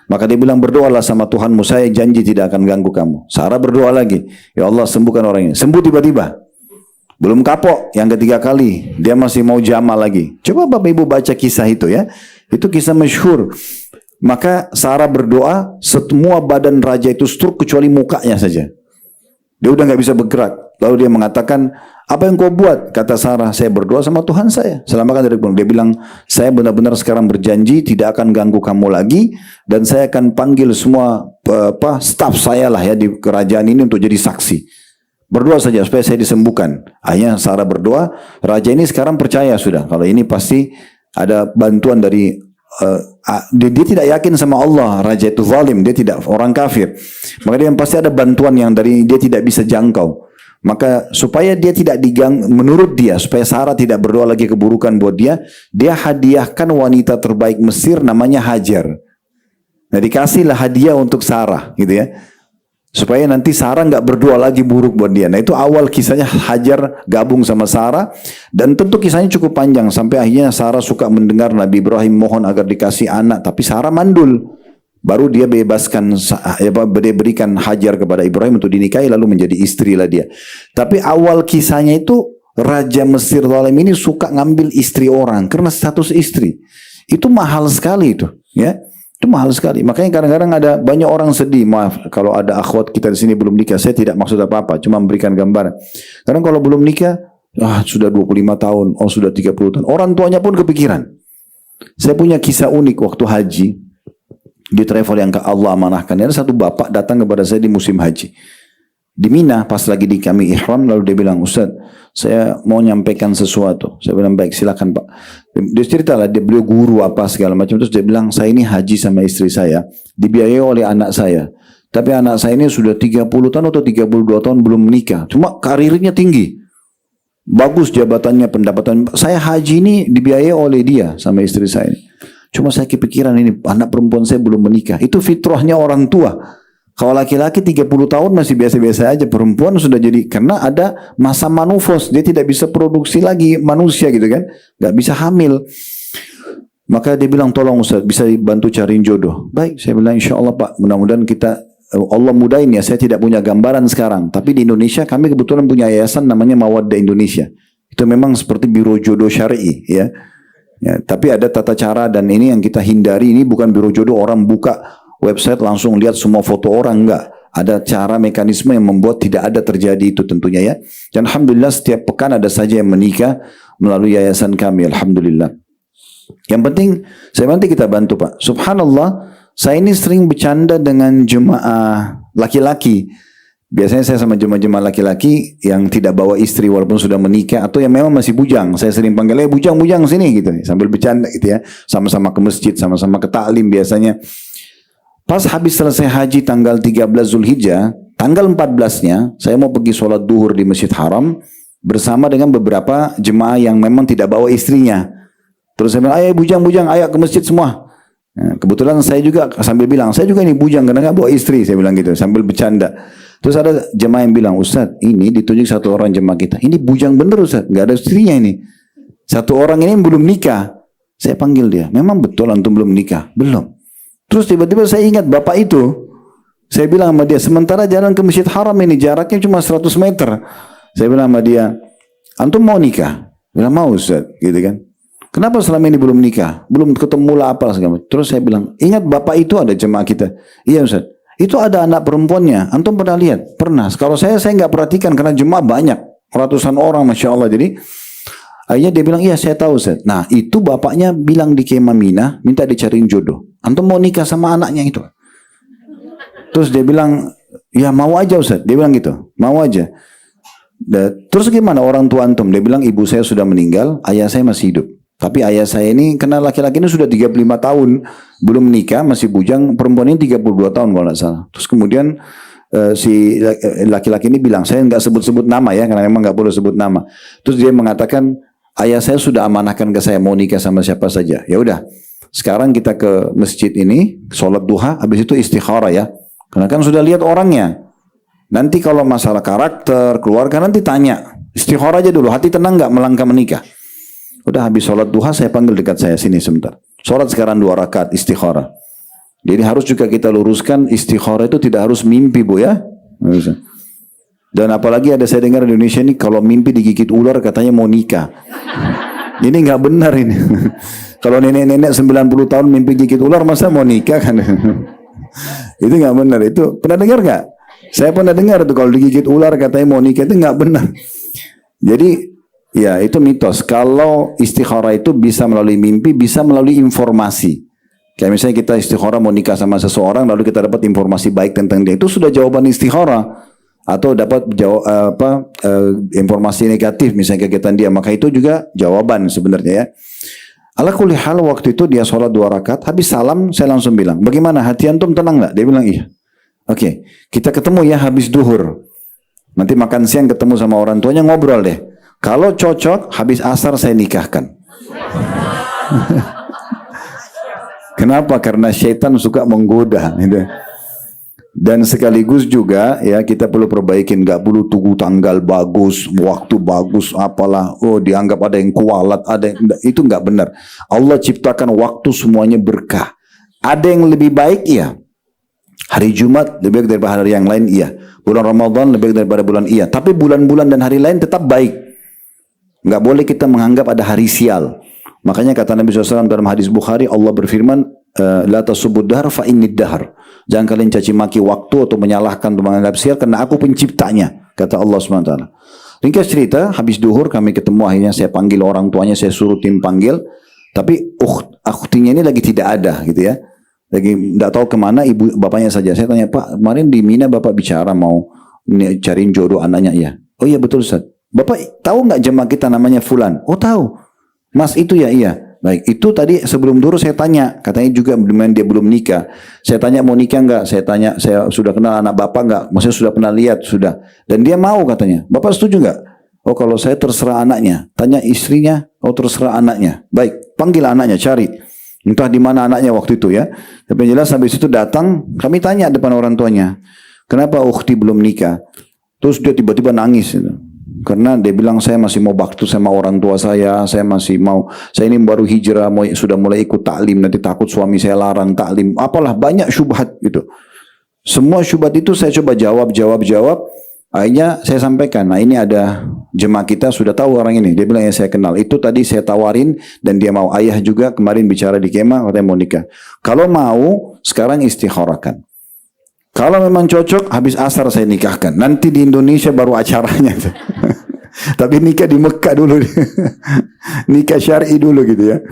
Maka dia bilang, berdoalah sama Tuhanmu, saya janji tidak akan ganggu kamu. Sarah berdoa lagi, ya Allah sembuhkan orang ini. Sembuh tiba-tiba. Belum kapok, yang ketiga kali dia masih mau jama lagi. Coba Bapak Ibu baca kisah itu ya. Itu kisah masyhur. Maka Sarah berdoa, semua badan raja itu stroke kecuali mukanya saja. Dia udah nggak bisa bergerak. Lalu dia mengatakan, apa yang kau buat? Kata Sarah, saya berdoa sama Tuhan saya. Selamatkan dari keburukan. Dia bilang, saya benar-benar sekarang berjanji tidak akan ganggu kamu lagi. Dan saya akan panggil semua staf saya lah ya di kerajaan ini untuk jadi saksi. Berdoa saja supaya saya disembuhkan. Akhirnya Sarah berdoa, raja ini sekarang percaya sudah. Kalau ini pasti ada bantuan dari dia tidak yakin sama Allah, raja itu zalim, dia tidak orang kafir. Maka dia pasti ada bantuan yang dari dia tidak bisa jangkau. Maka supaya dia tidak diganggu, menurut dia supaya Sarah tidak berdoa lagi keburukan buat dia hadiahkan wanita terbaik Mesir namanya Hajar. Nah dikasihlah hadiah untuk Sarah, gitu ya. Supaya nanti Sarah nggak berdoa lagi buruk buat dia. Nah itu awal kisahnya Hajar gabung sama Sarah. Dan tentu kisahnya cukup panjang. Sampai akhirnya Sarah suka mendengar Nabi Ibrahim mohon agar dikasih anak. Tapi Sarah mandul. Baru dia bebaskan, dia berikan Hajar kepada Ibrahim untuk dinikahi. Lalu menjadi istri lah dia. Tapi awal kisahnya itu Raja Mesir zalim ini suka ngambil istri orang. Karena status istri. Itu mahal sekali itu. Ya. Itu mahal sekali. Makanya kadang-kadang ada banyak orang sedih. Maaf kalau ada akhwat kita di sini belum nikah. Saya tidak maksud apa-apa. Cuma memberikan gambaran. Karena kalau belum nikah, sudah 25 tahun. Oh sudah 30 tahun. Orang tuanya pun kepikiran. Saya punya kisah unik waktu haji. Di travel yang Allah amanahkan. Ada satu bapak datang kepada saya di musim haji. Di Mina pas lagi di kami ihram. Lalu dia bilang, Ustaz, saya mau nyampaikan sesuatu. Saya bilang, baik silakan Pak. Dia cerita lah, beliau guru apa segala macam. Terus dia bilang, saya ini haji sama istri saya. Dibiayai oleh anak saya. Tapi anak saya ini sudah 30 tahun atau 32 tahun belum menikah. Cuma karirnya tinggi. Bagus jabatannya, pendapatan. Saya haji ini dibiayai oleh dia sama istri saya. Cuma saya kepikiran ini, anak perempuan saya belum menikah. Itu fitrahnya orang tua. Kalau laki-laki 30 tahun masih biasa-biasa aja. Perempuan sudah jadi, karena ada masa manufos. Dia tidak bisa produksi lagi manusia gitu kan. Gak bisa hamil. Maka dia bilang, tolong Ustaz, bisa bantu cariin jodoh. Baik, saya bilang insya Allah Pak. Mudah-mudahan Allah mudahin ya. Saya tidak punya gambaran sekarang. Tapi di Indonesia kami kebetulan punya yayasan namanya Mawaddah Indonesia. Itu memang seperti biro jodoh syar'i ya. Ya, tapi ada tata cara dan ini yang kita hindari. Ini bukan biro jodoh orang buka website langsung lihat semua foto orang, enggak. Ada cara mekanisme yang membuat tidak ada terjadi itu tentunya ya. Dan Alhamdulillah setiap pekan ada saja yang menikah melalui yayasan kami. Alhamdulillah. Yang penting, nanti kita bantu Pak. Subhanallah, saya ini sering bercanda dengan jemaah laki-laki. Biasanya saya sama jemaah-jemaah laki-laki yang tidak bawa istri walaupun sudah menikah. Atau yang memang masih bujang. Saya sering panggil, bujang-bujang sini gitu. Sambil bercanda gitu ya. Sama-sama ke masjid, sama-sama ke taklim biasanya. Pas habis selesai haji tanggal 13 Zulhijjah, tanggal 14-nya, saya mau pergi sholat duhur di Masjid Haram bersama dengan beberapa jemaah yang memang tidak bawa istrinya. Terus saya bilang, ayo bujang-bujang, ayo ke masjid semua. Nah, kebetulan saya juga sambil bilang, saya juga ini bujang karena nggak bawa istri, saya bilang gitu, sambil bercanda. Terus ada jemaah yang bilang, Ustaz, ini ditunjuk satu orang jemaah kita. Ini bujang bener Ustaz, nggak ada istrinya ini. Satu orang ini belum nikah. Saya panggil dia, memang betul antum belum nikah? Belum. Terus tiba-tiba saya ingat bapak itu. Saya bilang sama dia, sementara jalan ke Masjid Haram ini jaraknya cuma 100 meter. Saya bilang sama dia, antum mau nikah? Bilang mau Ustaz, gitu kan. Kenapa selama ini belum nikah? Belum ketemu lah apa segala macam. Terus saya bilang, ingat bapak itu ada jemaah kita. Iya Ustaz, itu ada anak perempuannya. Antum pernah lihat? Pernah. Kalau saya nggak perhatikan karena jemaah banyak. Ratusan orang Masya Allah. Jadi akhirnya dia bilang, iya saya tahu Ustaz. Nah itu bapaknya bilang di Kemah Mina, minta dicariin jodoh. Antum mau nikah sama anaknya itu. Terus dia bilang, ya mau aja Ustaz. Dia bilang gitu, mau aja. Terus gimana orang tua antum? Dia bilang, ibu saya sudah meninggal, ayah saya masih hidup. Tapi ayah saya ini, karena laki-laki ini sudah 35 tahun, belum menikah, masih bujang, perempuan ini 32 tahun kalau tidak salah. Terus kemudian si laki-laki ini bilang, saya nggak sebut-sebut nama ya, karena memang nggak boleh sebut nama. Terus dia mengatakan, ayah saya sudah amanahkan ke saya, mau nikah sama siapa saja. Ya udah. Sekarang kita ke masjid ini, sholat duha, habis itu istikharah ya. Karena kan sudah lihat orangnya. Nanti kalau masalah karakter, keluarga nanti tanya. Istikharah aja dulu, hati tenang nggak melangkah menikah. Udah habis sholat duha, saya panggil dekat saya, sini sebentar. Sholat sekarang 2 rakaat istikharah. Jadi harus juga kita luruskan, istikharah itu tidak harus mimpi Bu ya. Dan apalagi ada saya dengar di Indonesia ini, kalau mimpi digigit ular katanya mau nikah. Ini nggak benar ini. Kalau nenek-nenek 90 tahun mimpi gigit ular, masa mau nikah kan? Itu nggak benar. Itu pernah dengar nggak? Saya pernah dengar itu kalau digigit ular katanya mau nikah, itu nggak benar. Jadi ya itu mitos. Kalau istikharah itu bisa melalui mimpi, bisa melalui informasi. Kayak misalnya kita istikharah mau nikah sama seseorang, lalu kita dapat informasi baik tentang dia, itu sudah jawaban istikharah. Atau dapat informasi negatif misalnya kegiatan dia, maka itu juga jawaban sebenarnya ya. Ala kulli hal waktu itu dia sholat 2 rakaat, habis salam saya langsung bilang, bagaimana hati antum tenang nggak? Dia bilang iya. Oke, kita ketemu ya habis duhur. Nanti makan siang ketemu sama orang tuanya, ngobrol deh. Kalau cocok habis asar saya nikahkan. Kenapa? Karena syaitan suka menggoda. Gitu. Dan sekaligus juga ya kita perlu perbaikin, nggak perlu tunggu tanggal bagus, waktu bagus, apalah. Oh dianggap ada yang kualat, ada yang, itu nggak benar. Allah ciptakan waktu semuanya berkah. Ada yang lebih baik ya. Hari Jumat lebih baik daripada hari yang lain iya. Bulan Ramadan lebih baik daripada bulan iya. Tapi bulan-bulan dan hari lain tetap baik. Nggak boleh kita menganggap ada hari sial. Makanya kata Nabi SAW dalam hadis Bukhari, Allah berfirman, la tasubud dahr fa innid dahr. Jangan kalian caci maki waktu atau menyalahkan atau menganggap sial karena aku penciptanya, kata Allah SWT. Ringkas cerita, habis duhur kami ketemu, akhirnya saya panggil orang tuanya, saya suruh tim panggil, tapi akhtinya ini lagi tidak ada gitu ya. Lagi tidak tahu kemana, ibu bapaknya saja. Saya tanya, Pak, kemarin di Mina Bapak bicara mau cariin jodoh anaknya, ya. Oh iya betul Ustaz. Bapak tahu nggak jemaah kita namanya Fulan? Oh tahu. Mas itu ya, iya. Baik, itu tadi sebelum dulu saya tanya, katanya juga dia belum nikah. Saya tanya mau nikah nggak? Saya tanya, saya sudah kenal anak bapak nggak? Maksudnya sudah pernah lihat, sudah. Dan dia mau katanya. Bapak setuju nggak? Oh kalau saya terserah anaknya. Tanya istrinya, oh terserah anaknya. Baik, panggil anaknya, cari. Entah di mana anaknya waktu itu ya. Tapi yang jelas habis itu datang, kami tanya depan orang tuanya, kenapa ukhti belum nikah? Terus dia tiba-tiba nangis. Gitu. Karena dia bilang saya masih mau bakti sama orang tua saya masih mau, saya ini baru hijrah, sudah mulai ikut taklim, nanti takut suami saya larang taklim, apalah banyak syubhat gitu. Semua syubhat itu saya coba jawab. Akhirnya saya sampaikan, nah ini ada jemaah kita sudah tahu orang ini, dia bilang ya saya kenal, itu tadi saya tawarin dan dia mau. Ayah juga kemarin bicara di kemah katanya mau nikah. Kalau mau sekarang istikharahkan. Kalau memang cocok, habis asar saya nikahkan. Nanti di Indonesia baru acaranya. Tapi nikah di Mekah dulu. Nikah syar'i dulu gitu ya.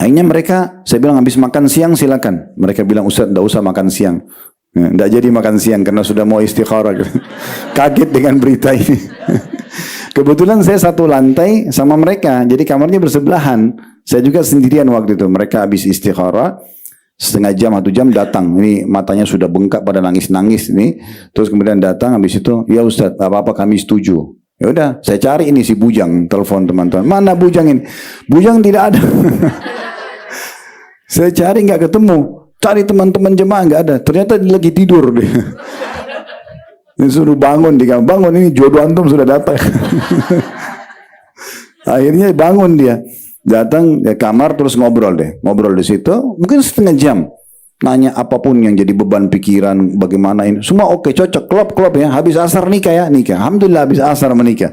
Akhirnya mereka, saya bilang habis makan siang silakan. Mereka bilang Ustaz tidak usah makan siang. Tidak jadi makan siang karena sudah mau istikharah. Kaget dengan berita ini. Kebetulan saya satu lantai sama mereka. Jadi kamarnya bersebelahan. Saya juga sendirian waktu itu. Mereka habis istikharah. Setengah jam, 1 jam datang. Ini matanya sudah bengkak pada nangis-nangis ini. Terus kemudian datang habis itu, ya Ustaz, apa-apa kami setuju. Ya udah, saya cari ini si Bujang, telepon teman-teman. Mana Bujang ini? Bujang tidak ada. Saya cari nggak ketemu. Cari teman-teman jemaah nggak ada. Ternyata dia lagi tidur dia. Ini suruh bangun dia. Bangun ini jodoh antum sudah datang. Akhirnya bangun dia. Datang ke kamar terus ngobrol di situ mungkin setengah jam, nanya apapun yang jadi beban pikiran, bagaimana ini semua oke, cocok, klop ya. Habis asar nikah. Alhamdulillah habis asar menikah.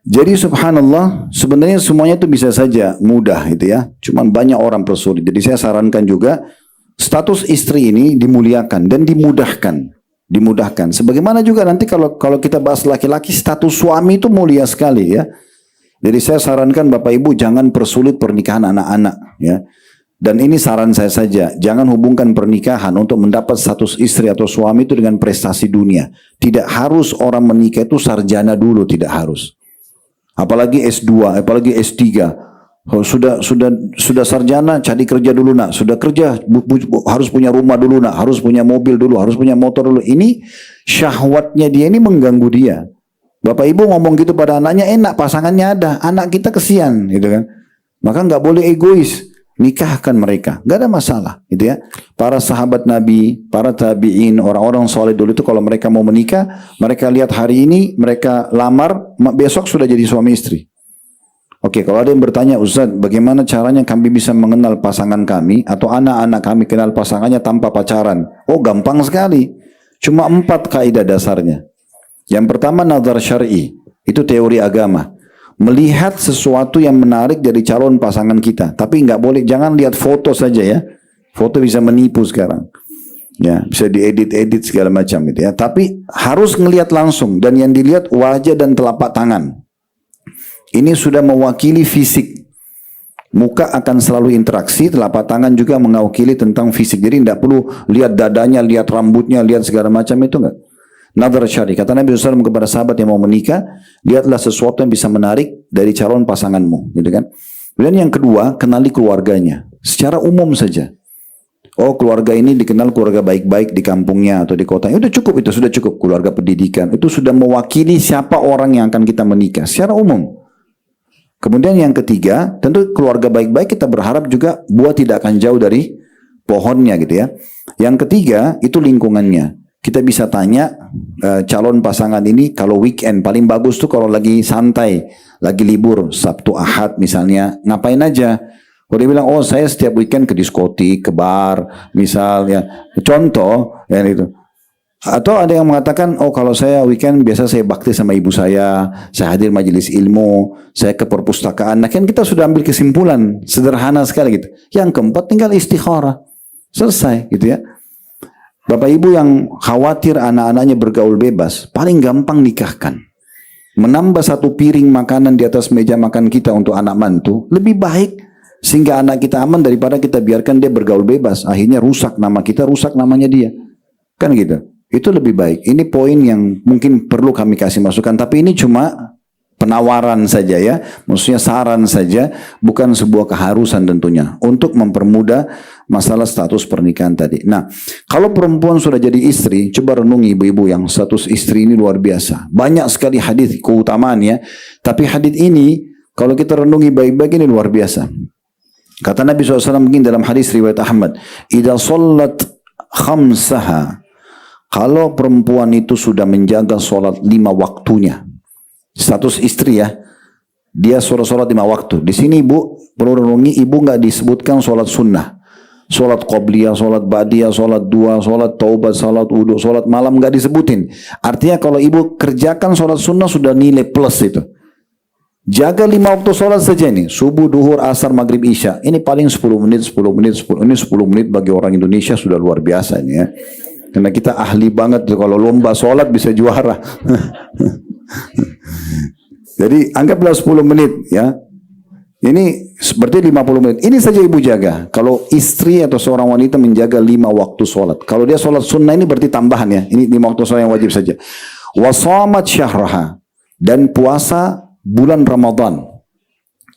Jadi subhanallah, sebenarnya semuanya itu bisa saja mudah gitu ya, cuman banyak orang persulit. Jadi saya sarankan juga status istri ini dimuliakan dan dimudahkan. Sebagaimana juga nanti kalau kita bahas laki-laki, status suami itu mulia sekali ya. Jadi saya sarankan Bapak Ibu jangan persulit pernikahan anak-anak ya. Dan ini saran saya saja, jangan hubungkan pernikahan untuk mendapat status istri atau suami itu dengan prestasi dunia. Tidak harus orang menikah itu sarjana dulu, tidak harus. Apalagi S2, apalagi S3. Sudah sarjana, cari kerja dulu nak. Sudah kerja harus punya rumah dulu nak, harus punya mobil dulu, harus punya motor dulu. Ini syahwatnya dia ini mengganggu dia. Bapak Ibu ngomong gitu pada anaknya, enak pasangannya ada, anak kita kesian gitu kan. Maka nggak boleh egois, nikahkan mereka, nggak ada masalah gitu ya. Para sahabat Nabi, para tabi'in, orang-orang soleh dulu itu kalau mereka mau menikah, mereka lihat hari ini mereka lamar, besok sudah jadi suami istri. Oke, kalau ada yang bertanya, Ustaz, bagaimana caranya kami bisa mengenal pasangan kami atau anak-anak kami kenal pasangannya tanpa pacaran? Oh, gampang sekali. Cuma 4 kaidah dasarnya. Yang pertama nazar syar'i, itu teori agama. Melihat sesuatu yang menarik dari calon pasangan kita. Tapi nggak boleh, jangan lihat foto saja ya. Foto bisa menipu sekarang. Ya, bisa diedit-edit segala macam gitu ya. Tapi harus ngelihat langsung dan yang dilihat wajah dan telapak tangan. Ini sudah mewakili fisik. Muka akan selalu interaksi, telapak tangan juga mewakili tentang fisik. Jadi tidak perlu lihat dadanya, lihat rambutnya, lihat segala macam itu enggak. Nazar syari. Kata Nabi SAW kepada sahabat yang mau menikah, lihatlah sesuatu yang bisa menarik dari calon pasanganmu, gitu kan? Kemudian yang kedua, kenali keluarganya. Secara umum saja. Oh, keluarga ini dikenal keluarga baik-baik di kampungnya atau di kotanya. Itu cukup, itu sudah cukup. Keluarga pendidikan. Itu sudah mewakili siapa orang yang akan kita menikah. Secara umum. Kemudian yang ketiga, tentu keluarga baik-baik kita berharap juga buah tidak akan jauh dari pohonnya gitu ya. Yang ketiga itu lingkungannya. Kita bisa tanya calon pasangan ini kalau weekend paling bagus tuh kalau lagi santai, lagi libur, Sabtu Ahad misalnya, ngapain aja? Kalau dia bilang, oh saya setiap weekend ke diskotik, ke bar, misalnya. Contoh, ya itu. Atau ada yang mengatakan, oh kalau saya weekend biasa saya bakti sama ibu saya hadir majelis ilmu, saya ke perpustakaan. Nah kan kita sudah ambil kesimpulan, sederhana sekali gitu. Yang keempat tinggal istikharah. Selesai gitu ya. Bapak ibu yang khawatir anak-anaknya bergaul bebas, paling gampang nikahkan. Menambah satu piring makanan di atas meja makan kita untuk anak mantu, lebih baik sehingga anak kita aman daripada kita biarkan dia bergaul bebas. Akhirnya rusak nama kita, rusak namanya dia. Kan gitu. Itu lebih baik. Ini poin yang mungkin perlu kami kasih masukan, tapi ini cuma penawaran saja ya, maksudnya saran saja, bukan sebuah keharusan tentunya untuk mempermudah masalah status pernikahan tadi. Nah, kalau perempuan sudah jadi istri, coba renungi ibu-ibu yang status istri ini luar biasa. Banyak sekali hadis keutamaan ya, tapi hadis ini kalau kita renungi baik-baik ini luar biasa. Kata Nabi SAW mungkin dalam hadis riwayat Ahmad, "Idza shallat khamsaha." Kalau perempuan itu sudah menjaga sholat 5 waktunya, status istri ya, dia sholat 5 waktu. Di sini ibu perlu renungi, ibu nggak disebutkan sholat sunnah, sholat qobliyah, sholat ba'diyah, sholat dua, sholat taubat, sholat wudu, sholat malam nggak disebutin. Artinya kalau ibu kerjakan sholat sunnah sudah nilai plus itu. Jaga 5 waktu sholat saja nih, subuh, duhur, asar, maghrib, isya. Ini paling 10 menit, 10 menit, 10. Ini 10 menit bagi orang Indonesia sudah luar biasa ini ya. Karena kita ahli banget kalau lomba sholat bisa juara. Jadi anggaplah 10 menit ya. Ini seperti 50 menit. Ini saja ibu jaga. Kalau istri atau seorang wanita menjaga 5 waktu sholat. Kalau dia sholat sunnah ini berarti tambahan ya. Ini 5 waktu sholat yang wajib saja. Wasamat syahraha. Dan puasa bulan Ramadan.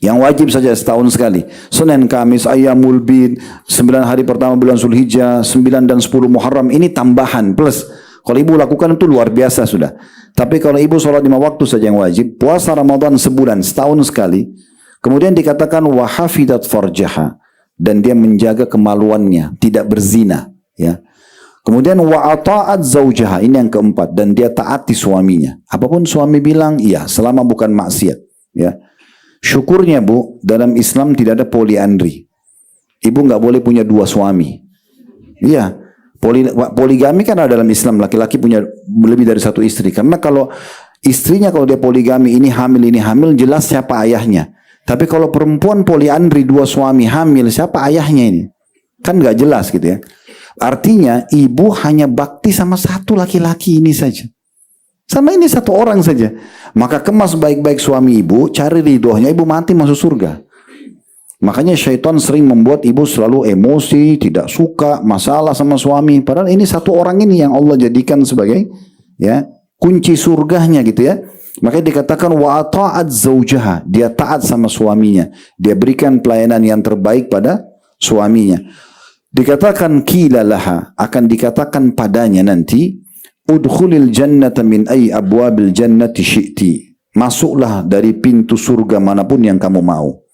Yang wajib saja setahun sekali. Senin, Kamis, Ayyamul Bid, 9 hari pertama bulan Zulhijjah, 9 dan 10 Muharram. Ini tambahan plus. Kalau ibu lakukan itu luar biasa sudah. Tapi kalau ibu sholat 5 waktu saja yang wajib, puasa Ramadan sebulan, setahun sekali. Kemudian dikatakan wahafidat farjaha, dan dia menjaga kemaluannya, tidak berzina. Ya. Kemudian wa'ata'at zaujaha, ini yang keempat, dan dia taati suaminya. Apapun suami bilang, iya, selama bukan maksiat. Ya. Syukurnya bu, dalam Islam tidak ada poliandri. Ibu nggak boleh punya 2 suami. Iya. Poligami kan ada dalam Islam, laki-laki punya lebih dari 1 istri. Karena kalau istrinya kalau dia poligami, ini hamil, jelas siapa ayahnya. Tapi kalau perempuan poliandri 2 suami hamil, siapa ayahnya ini? Kan nggak jelas gitu ya. Artinya ibu hanya bakti sama 1 laki-laki ini saja. Sama ini 1 orang saja. Maka kemas baik-baik suami ibu, cari ridhonya, ibu mati masuk surga. Makanya syaitan sering membuat ibu selalu emosi, tidak suka, masalah sama suami. Padahal ini 1 orang ini yang Allah jadikan sebagai ya kunci surganya gitu ya. Makanya dikatakan wa ta'at zaujaha, dia taat sama suaminya. Dia berikan pelayanan yang terbaik pada suaminya. Dikatakan qila laha, akan dikatakan padanya nanti, udkhulil jannata min ay abwabil jannati syi'ti. Masuklah dari pintu surga manapun yang kamu mau.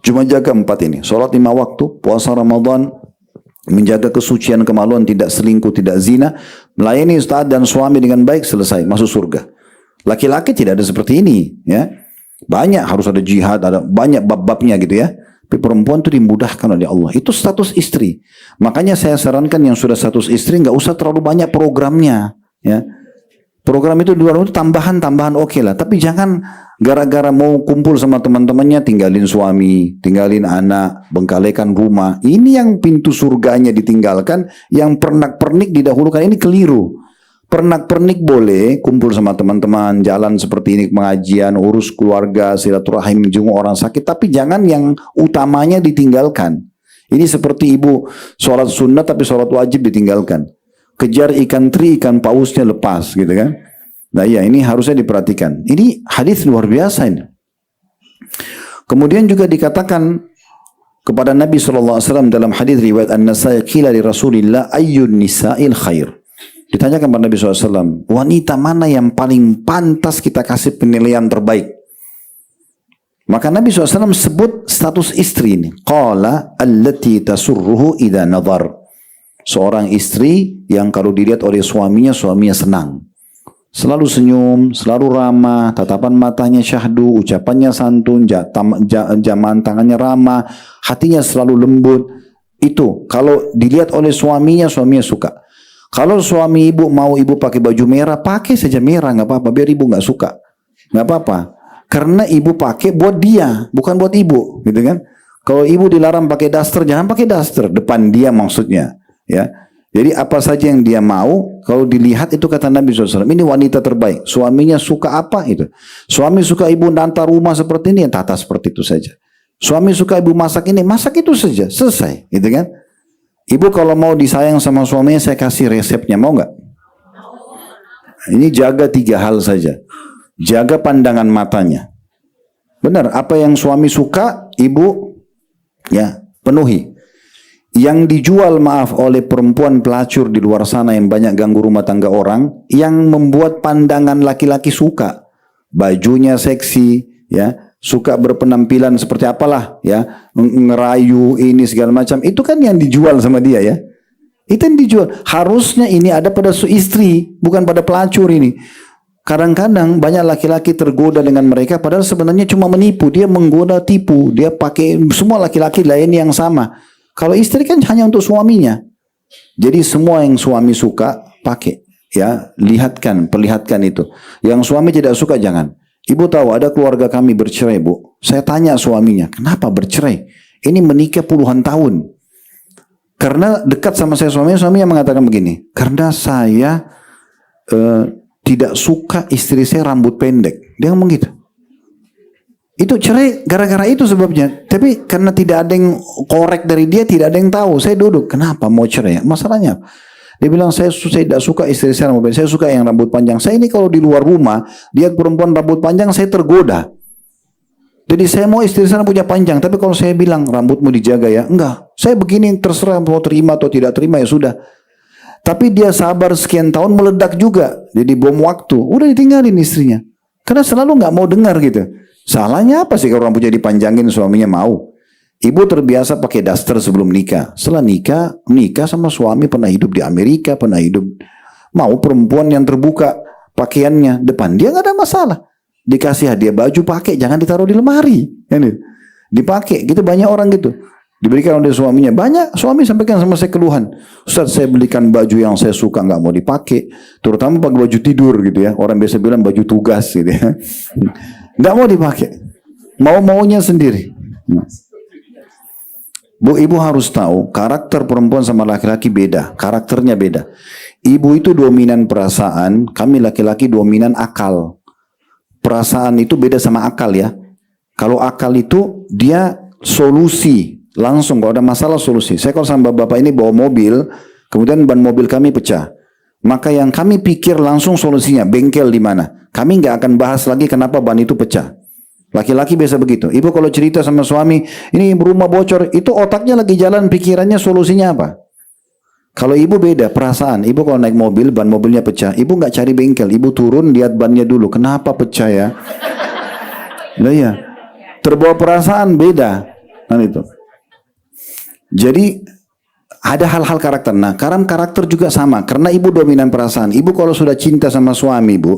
Cuma jaga 4 ini. Salat 5 waktu, puasa Ramadan, menjaga kesucian kemaluan, tidak selingkuh, tidak zina, melayani ustaz dan suami dengan baik, selesai, masuk surga. Laki-laki tidak ada seperti ini, ya. Banyak harus ada jihad, ada banyak bab-babnya gitu ya. Tapi perempuan itu dimudahkan oleh Allah. Itu status istri. Makanya saya sarankan yang sudah status istri nggak usah terlalu banyak programnya, ya. Program itu di luar itu tambahan oke lah. Tapi jangan gara-gara mau kumpul sama teman-temannya tinggalin suami, tinggalin anak, bengkalekan rumah. Ini yang pintu surganya ditinggalkan, yang pernak-pernik didahulukan. Ini keliru. Pernak-pernik boleh kumpul sama teman-teman, jalan seperti ini, pengajian, urus keluarga, silaturahim, jenguk orang sakit. Tapi jangan yang utamanya ditinggalkan. Ini seperti ibu sholat sunnah tapi sholat wajib ditinggalkan. Kejar ikan teri, ikan pausnya lepas gitu kan. Nah iya, ini harusnya diperhatikan. Ini hadis luar biasa ini. Kemudian juga dikatakan kepada Nabi SAW dalam hadis riwayat An-Nasai, qila li Rasulillah ayyun nisa'il khair. Ditanyakan kepada Nabi SAW, wanita mana yang paling pantas kita kasih penilaian terbaik? Maka Nabi SAW sebut status istri ini. Qala allati tasurruhu idha nadhar. Seorang istri yang kalau dilihat oleh suaminya, suaminya senang. Selalu senyum, selalu ramah, tatapan matanya syahdu, ucapannya santun, jamaan tangannya ramah, hatinya selalu lembut. Itu kalau dilihat oleh suaminya, suaminya suka. Kalau suami ibu mau ibu pakai baju merah, pakai saja merah, nggak apa-apa. Biar ibu nggak suka, nggak apa-apa. Karena ibu pakai buat dia, bukan buat ibu, gitu kan? Kalau ibu dilarang pakai daster, jangan pakai daster depan dia maksudnya, ya. Jadi apa saja yang dia mau, kalau dilihat itu kata Nabi SAW, ini wanita terbaik. Suaminya suka apa itu? Suami suka ibu nantar rumah seperti ini, tata seperti itu saja. Suami suka ibu masak ini, masak itu saja, selesai, gitu kan? Ibu kalau mau disayang sama suaminya, saya kasih resepnya, mau nggak? Ini jaga 3 hal saja. Jaga pandangan matanya. Benar, apa yang suami suka, ibu ya penuhi. Yang dijual maaf oleh perempuan pelacur di luar sana yang banyak ganggu rumah tangga orang, yang membuat pandangan laki-laki suka. Bajunya seksi, ya, suka berpenampilan seperti apalah, ya, ngerayu ini segala macam. Itu kan yang dijual sama dia, ya. Itu yang dijual. Harusnya ini ada pada istri, bukan pada pelacur ini. Kadang-kadang banyak laki-laki tergoda dengan mereka padahal sebenarnya cuma menipu. Dia menggoda tipu. Dia pakai semua laki-laki lain yang sama. Kalau istri kan hanya untuk suaminya. Jadi semua yang suami suka pakai. Ya, perlihatkan itu. Yang suami tidak suka jangan. Ibu tahu ada keluarga kami bercerai, Bu. Saya tanya suaminya, kenapa bercerai? Ini menikah puluhan tahun. Karena dekat sama suaminya mengatakan begini. Karena saya tidak suka istri saya rambut pendek. Dia ngomong gitu. Itu cerai gara-gara itu sebabnya. Tapi karena tidak ada yang korek dari dia, tidak ada yang tahu. Saya duduk, kenapa mau cerai? Masalahnya, dia bilang saya tidak suka istri saya rambut pendek. Saya suka yang rambut panjang. Saya ini kalau di luar rumah, lihat perempuan rambut panjang, saya tergoda. Jadi saya mau istri saya punya panjang. Tapi kalau saya bilang rambutmu dijaga ya, enggak. Saya begini terserah mau terima atau tidak terima ya sudah. Tapi dia sabar sekian tahun meledak juga. Jadi bom waktu. Udah ditinggalin istrinya. Karena selalu nggak mau dengar gitu. Salahnya apa sih kalau rambutnya dipanjangin suaminya mau? Ibu terbiasa pakai daster sebelum nikah. Setelah nikah sama suami pernah hidup di Amerika, pernah hidup. Mau perempuan yang terbuka pakaiannya depan. Dia nggak ada masalah. Dikasih hadiah baju pakai, jangan ditaruh di lemari. Dipakai. Gitu banyak orang gitu. Diberikan oleh suaminya. Banyak suami sampaikan sama saya keluhan. Ustaz, saya belikan baju yang saya suka nggak mau dipakai. Terutama pakai baju tidur gitu ya. Orang biasa bilang baju tugas gitu ya. Nggak mau dipakai. Mau-maunya sendiri. Bu, ibu harus tahu karakter perempuan sama laki-laki beda. Karakternya beda. Ibu itu dominan perasaan. Kami laki-laki dominan akal. Perasaan itu beda sama akal ya. Kalau akal itu dia solusi. Langsung kalau ada masalah solusi. Saya kalau sama bapak ini bawa mobil, kemudian ban mobil kami pecah. Maka yang kami pikir langsung solusinya, bengkel di mana. Kami nggak akan bahas lagi kenapa ban itu pecah. Laki-laki biasa begitu. Ibu kalau cerita sama suami, ini rumah bocor, itu otaknya lagi jalan, pikirannya solusinya apa. Kalau ibu beda, perasaan. Ibu kalau naik mobil, ban mobilnya pecah, ibu nggak cari bengkel. Ibu turun, lihat bannya dulu. Kenapa pecah ya? Nah ya, terbawa perasaan beda. Kan itu. Jadi ada hal-hal karakter. Nah, karakter juga sama. Karena ibu dominan perasaan. Ibu kalau sudah cinta sama suami, Bu.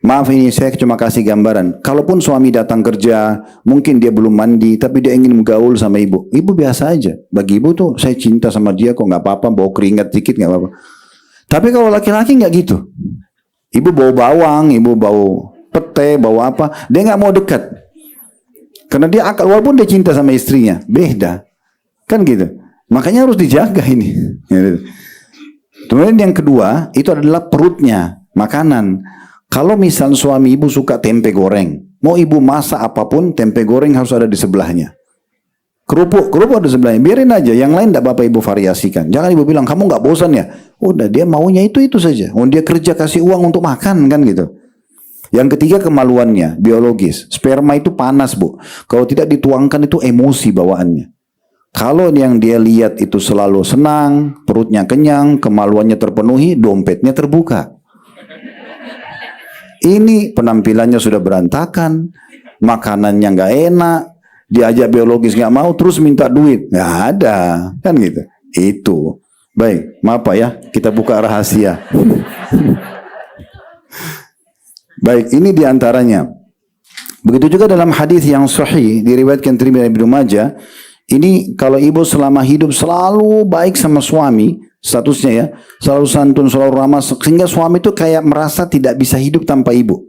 Maaf ini saya cuma kasih gambaran. Kalaupun suami datang kerja, mungkin dia belum mandi, tapi dia ingin menggaul sama ibu. Ibu biasa aja. Bagi ibu tuh, saya cinta sama dia kok nggak apa-apa, bau keringat dikit nggak apa-apa. Tapi kalau laki-laki nggak gitu. Ibu bau bawang, ibu bau pete, bau apa, dia nggak mau dekat. Karena dia akal, walaupun dia cinta sama istrinya, beda. Kan gitu. Makanya harus dijaga ini. Kemudian yang kedua, itu adalah perutnya, makanan. Kalau misal suami ibu suka tempe goreng, mau ibu masak apapun, tempe goreng harus ada di sebelahnya. Kerupuk ada di sebelahnya. Biarin aja, yang lain tidak apa-apa ibu variasikan. Jangan ibu bilang, kamu nggak bosan ya? Udah, dia maunya itu saja. Oh, dia kerja kasih uang untuk makan, kan gitu. Yang ketiga kemaluannya, biologis. Sperma itu panas, Bu. Kalau tidak dituangkan itu emosi bawaannya. Kalau yang dia lihat itu selalu senang, perutnya kenyang, kemaluannya terpenuhi, dompetnya terbuka. Ini penampilannya sudah berantakan, makanannya nggak enak, diajak biologis nggak mau, terus minta duit, nggak ada, kan gitu. Itu. Baik, maaf Pak ya, kita buka rahasia. Baik, ini diantaranya. Begitu juga dalam hadis yang sahih diriwayatkan Tirmidzi dan Ibnu Majah. Ini kalau ibu selama hidup selalu baik sama suami, statusnya ya, selalu santun, selalu ramah, sehingga suami itu kayak merasa tidak bisa hidup tanpa ibu.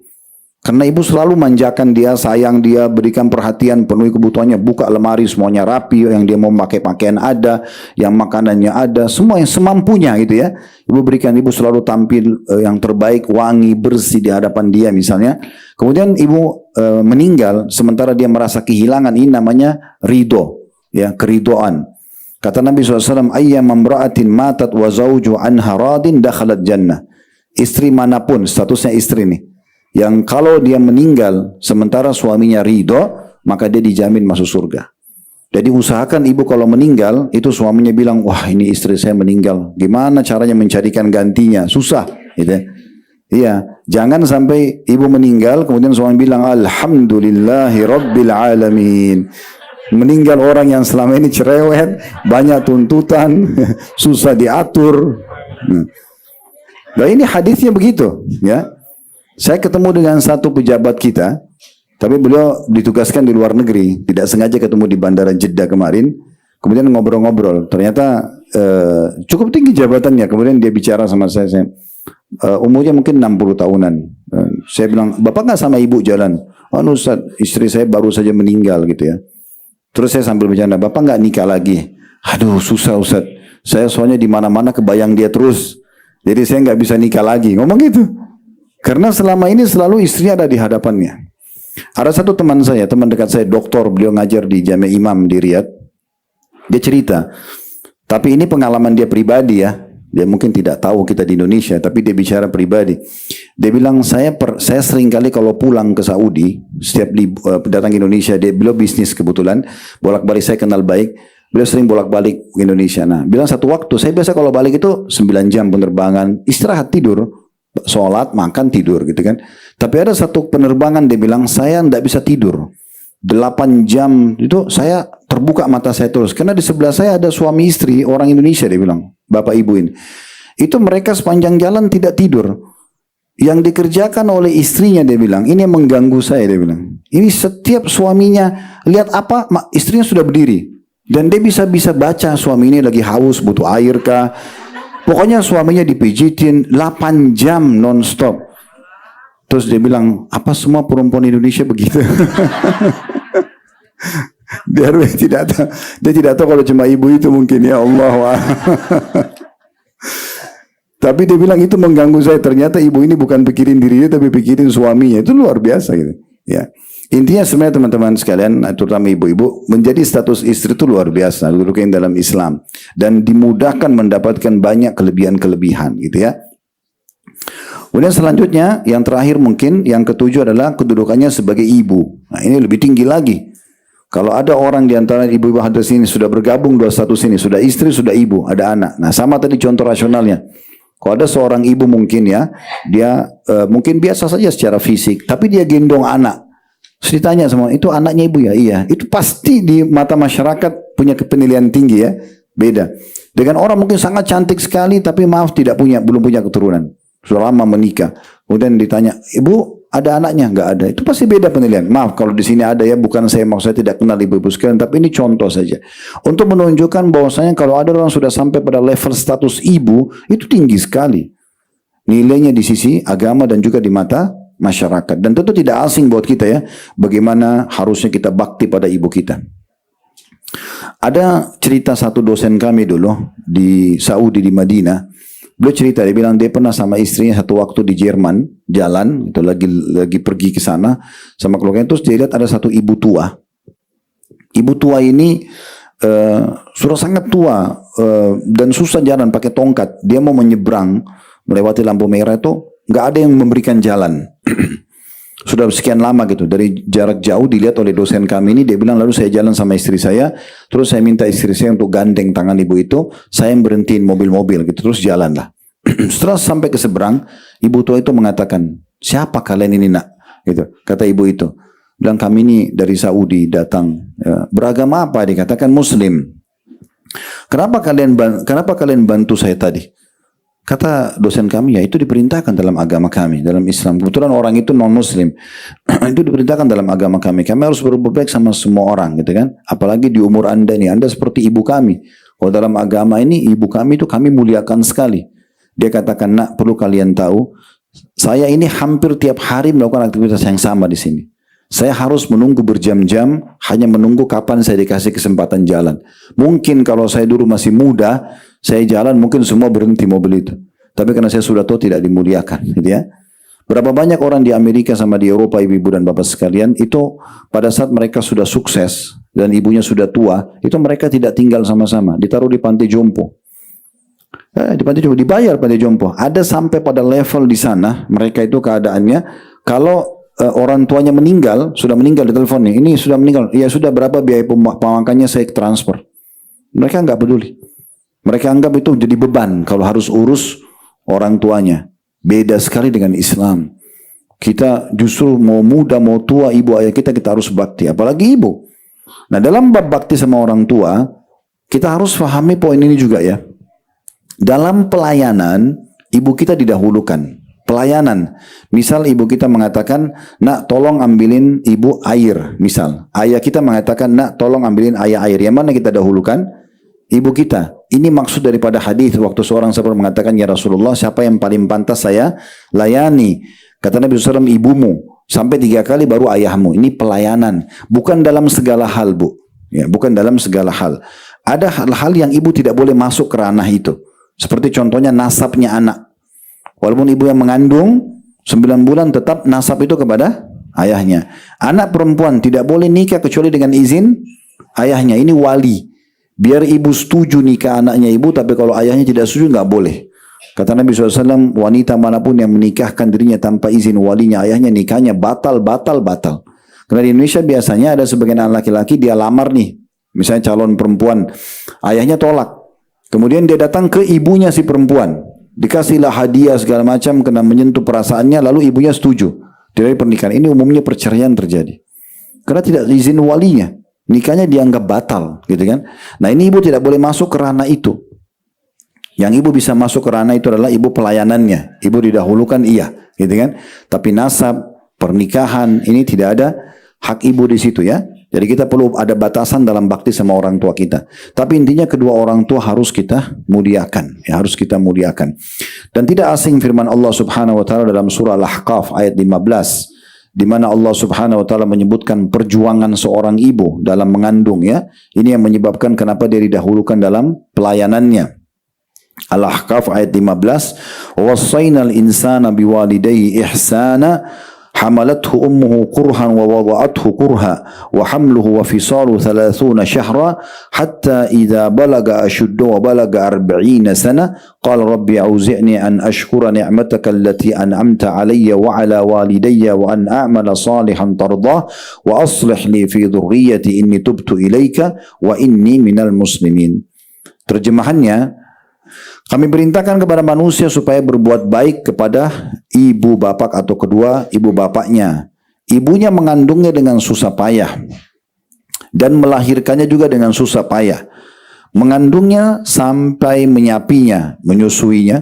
Karena ibu selalu manjakan dia, sayang dia, berikan perhatian, penuhi kebutuhannya, buka lemari semuanya rapi, yang dia mau pakai pakaian ada, yang makanannya ada, semua yang semampunya gitu ya. Ibu berikan, ibu selalu tampil yang terbaik, wangi, bersih di hadapan dia misalnya. Kemudian ibu meninggal, sementara dia merasa kehilangan, ini namanya ridho, ya, keridoan. Kata Nabi SAW, ayyam mamra'atin matat wa zawju anha radin dakhalat jannah. Istri manapun, statusnya istri nih, yang kalau dia meninggal sementara suaminya ridho, maka dia dijamin masuk surga. Jadi usahakan ibu kalau meninggal, itu suaminya bilang, wah ini istri saya meninggal, gimana caranya mencarikan gantinya, susah gitu ya. Iya, jangan sampai ibu meninggal kemudian suami bilang alhamdulillahi rabbil alamin. Meninggal orang yang selama ini cerewet, banyak tuntutan, susah diatur. Nah ini hadisnya begitu ya. Saya ketemu dengan satu pejabat kita, tapi beliau ditugaskan di luar negeri, tidak sengaja ketemu di bandara Jeddah kemarin, kemudian ngobrol-ngobrol, ternyata cukup tinggi jabatannya, kemudian dia bicara sama saya umurnya mungkin 60 tahunan, saya bilang, bapak nggak sama ibu jalan? Oh Ustaz, istri saya baru saja meninggal gitu ya. Terus saya sambil bercanda, bapak nggak nikah lagi? Aduh susah Ustaz, saya soalnya di mana-mana kebayang dia terus, jadi saya nggak bisa nikah lagi, ngomong gitu. Karena selama ini selalu istrinya ada di hadapannya. Ada satu teman saya, teman dekat saya, doktor, beliau ngajar di Jami' Imam di Riyadh. Dia cerita, tapi ini pengalaman dia pribadi ya. Dia mungkin tidak tahu kita di Indonesia, tapi dia bicara pribadi. Dia bilang, saya sering kali kalau pulang ke Saudi, setiap datang ke Indonesia, beliau bisnis kebetulan, bolak-balik saya kenal baik, beliau sering bolak-balik ke Indonesia. Nah, bilang satu waktu, saya biasa kalau balik itu 9 jam penerbangan, istirahat tidur. Sholat, makan, tidur gitu kan. Tapi ada satu penerbangan dia bilang, saya tidak bisa tidur 8 jam itu saya terbuka mata saya terus. Karena di sebelah saya ada suami istri orang Indonesia, dia bilang, bapak ibu ini. Itu mereka sepanjang jalan tidak tidur. Yang dikerjakan oleh istrinya, dia bilang, ini yang mengganggu saya, dia bilang. Ini setiap suaminya lihat apa, istrinya sudah berdiri. Dan dia bisa baca suami ini lagi haus, butuh air kah. Pokoknya suaminya dipijitin 8 jam non-stop. Terus dia bilang, apa semua perempuan Indonesia begitu? Dia tidak tahu kalau cuma ibu itu mungkin, ya Allah. Tapi dia bilang itu mengganggu saya. Ternyata ibu ini bukan pikirin dirinya, tapi pikirin suaminya. Itu luar biasa gitu. Ya. Intinya sebenarnya teman-teman sekalian, terutama ibu-ibu, menjadi status istri itu luar biasa, kedudukan dalam Islam, dan dimudahkan mendapatkan banyak kelebihan-kelebihan, gitu ya. Kemudian selanjutnya, yang terakhir mungkin, yang ketujuh adalah kedudukannya sebagai ibu. Nah ini lebih tinggi lagi. Kalau ada orang di antara ibu-ibu hadis ini sudah bergabung dua status ini, sudah istri, sudah ibu, ada anak. Nah sama tadi contoh rasionalnya. Kalau ada seorang ibu mungkin ya, dia mungkin biasa saja secara fisik, tapi dia gendong anak. Terus ditanya sama, itu anaknya ibu ya? Iya. Itu pasti di mata masyarakat punya penilaian tinggi ya. Beda. Dengan orang mungkin sangat cantik sekali, tapi maaf belum punya keturunan. Sudah lama menikah. Kemudian ditanya, ibu ada anaknya? Enggak ada. Itu pasti beda penilaian. Maaf kalau di sini ada ya, bukan saya maksud saya tidak kenal ibu-ibu sekalian, tapi ini contoh saja. Untuk menunjukkan bahwasanya kalau ada orang sudah sampai pada level status ibu, itu tinggi sekali. Nilainya di sisi agama dan juga di mata masyarakat. Dan tentu tidak asing buat kita ya, bagaimana harusnya kita bakti pada ibu kita. Ada cerita satu dosen kami dulu di Saudi, di Madinah. Beliau cerita, dia bilang dia pernah sama istrinya satu waktu di Jerman, jalan, itu lagi pergi ke sana sama keluarganya. Terus dia lihat ada satu ibu tua. Ibu tua ini sudah sangat tua dan susah jalan pakai tongkat. Dia mau menyeberang melewati lampu merah itu, nggak ada yang memberikan jalan. Sudah sekian lama gitu, dari jarak jauh dilihat oleh dosen kami ini, dia bilang lalu saya jalan sama istri saya, terus saya minta istri saya untuk gandeng tangan ibu itu, saya berhentiin mobil-mobil gitu, terus jalan lah. Setelah sampai ke seberang, ibu tua itu mengatakan, siapa kalian ini nak? Gitu, kata ibu itu. Bilang kami ini dari Saudi datang. Ya, beragama apa? Dikatakan Muslim. Kenapa kalian bantu saya tadi? Kata dosen kami, ya itu diperintahkan dalam agama kami, dalam Islam. Kebetulan orang itu non-Muslim. Itu diperintahkan dalam agama kami. Kami harus berbuat baik sama semua orang, gitu kan? Apalagi di umur Anda ini, Anda seperti ibu kami. Kalau dalam agama ini, ibu kami itu kami muliakan sekali. Dia katakan, nak, perlu kalian tahu, saya ini hampir tiap hari melakukan aktivitas yang sama di sini. Saya harus menunggu berjam-jam, hanya menunggu kapan saya dikasih kesempatan jalan. Mungkin kalau saya dulu masih muda, saya jalan mungkin semua berhenti mobil itu. Tapi karena saya sudah tahu tidak dimuliakan, gitu ya. Berapa banyak orang di Amerika sama di Eropa, ibu-ibu dan bapak sekalian, itu pada saat mereka sudah sukses dan ibunya sudah tua, itu mereka tidak tinggal sama-sama, ditaruh di panti jompo. Di panti jompo, dibayar panti jompo. Ada sampai pada level di sana, mereka itu keadaannya, kalau orang tuanya meninggal, sudah meninggal di telepon nih, ini sudah meninggal, ya sudah berapa biaya pemakamannya saya transfer. Mereka nggak peduli. Mereka anggap itu jadi beban kalau harus urus orang tuanya. Beda sekali dengan Islam. Kita justru mau muda, mau tua, ibu ayah kita harus bakti. Apalagi ibu. Nah dalam bab bakti sama orang tua, kita harus pahami poin ini juga ya. Dalam pelayanan, ibu kita didahulukan. Pelayanan. Misal ibu kita mengatakan, nak tolong ambilin ibu air. Misal. Ayah kita mengatakan, nak tolong ambilin ayah air. Yang mana kita dahulukan? Ibu kita. Ini maksud daripada hadis waktu seorang sahabat mengatakan, ya Rasulullah, siapa yang paling pantas saya layani? Kata Nabi SAW, ibumu. Sampai 3 kali baru ayahmu. Ini pelayanan. Bukan dalam segala hal, Bu. Ya, bukan dalam segala hal. Ada hal-hal yang ibu tidak boleh masuk ke ranah itu. Seperti contohnya nasabnya anak. Walaupun ibu yang mengandung 9 bulan tetap nasab itu kepada ayahnya. Anak perempuan tidak boleh nikah kecuali dengan izin ayahnya. Ini wali. Biar ibu setuju nikah anaknya ibu, tapi kalau ayahnya tidak setuju nggak boleh. Kata Nabi SAW, wanita manapun yang menikahkan dirinya tanpa izin walinya ayahnya, nikahnya batal. Karena di Indonesia biasanya ada sebagian anak laki-laki dia lamar nih, misalnya calon perempuan, ayahnya tolak. Kemudian dia datang ke ibunya si perempuan, dikasihlah hadiah segala macam, kena menyentuh perasaannya, lalu ibunya setuju. Dari pernikahan ini umumnya perceraian terjadi. Karena tidak izin walinya. Nikahnya dianggap batal, gitu kan? Nah ini ibu tidak boleh masuk ke ranah itu. Yang ibu bisa masuk ke ranah itu adalah ibu pelayanannya. Ibu didahulukan iya, gitu kan? Tapi nasab, pernikahan, ini tidak ada hak ibu di situ ya. Jadi kita perlu ada batasan dalam bakti sama orang tua kita. Tapi intinya kedua orang tua harus kita muliakan, ya harus kita muliakan. Dan tidak asing firman Allah Subhanahu wa taala dalam surah Al-Ahqaf ayat 15. Di mana Allah Subhanahu wa taala menyebutkan perjuangan seorang ibu dalam mengandung ya. Ini yang menyebabkan kenapa dia didahulukan dalam pelayanannya. Al-Ahqaf ayat 15, "Wassaynal insana biwalidayhi ihsana hamalathu ummuhu kurhan wa wada'athu kurha wa hamluhu wa fisalu 30 syahra hatta idza balaga ashuddahu wa balaga 40 sana qala rabbi auzi'ni an ashkura ni'mataka allati an'amta 'alayya wa 'ala walidayya wa an a'mala salihan tardah wa aslih li fi dhurriyyati inni tubtu ilaika wa inni minal muslimin." Terjemahannya, kami perintahkan kepada manusia supaya berbuat baik kepada ibu bapak atau kedua ibu bapaknya. Ibunya mengandungnya dengan susah payah. Dan melahirkannya juga dengan susah payah. Mengandungnya sampai menyapinya, menyusuinya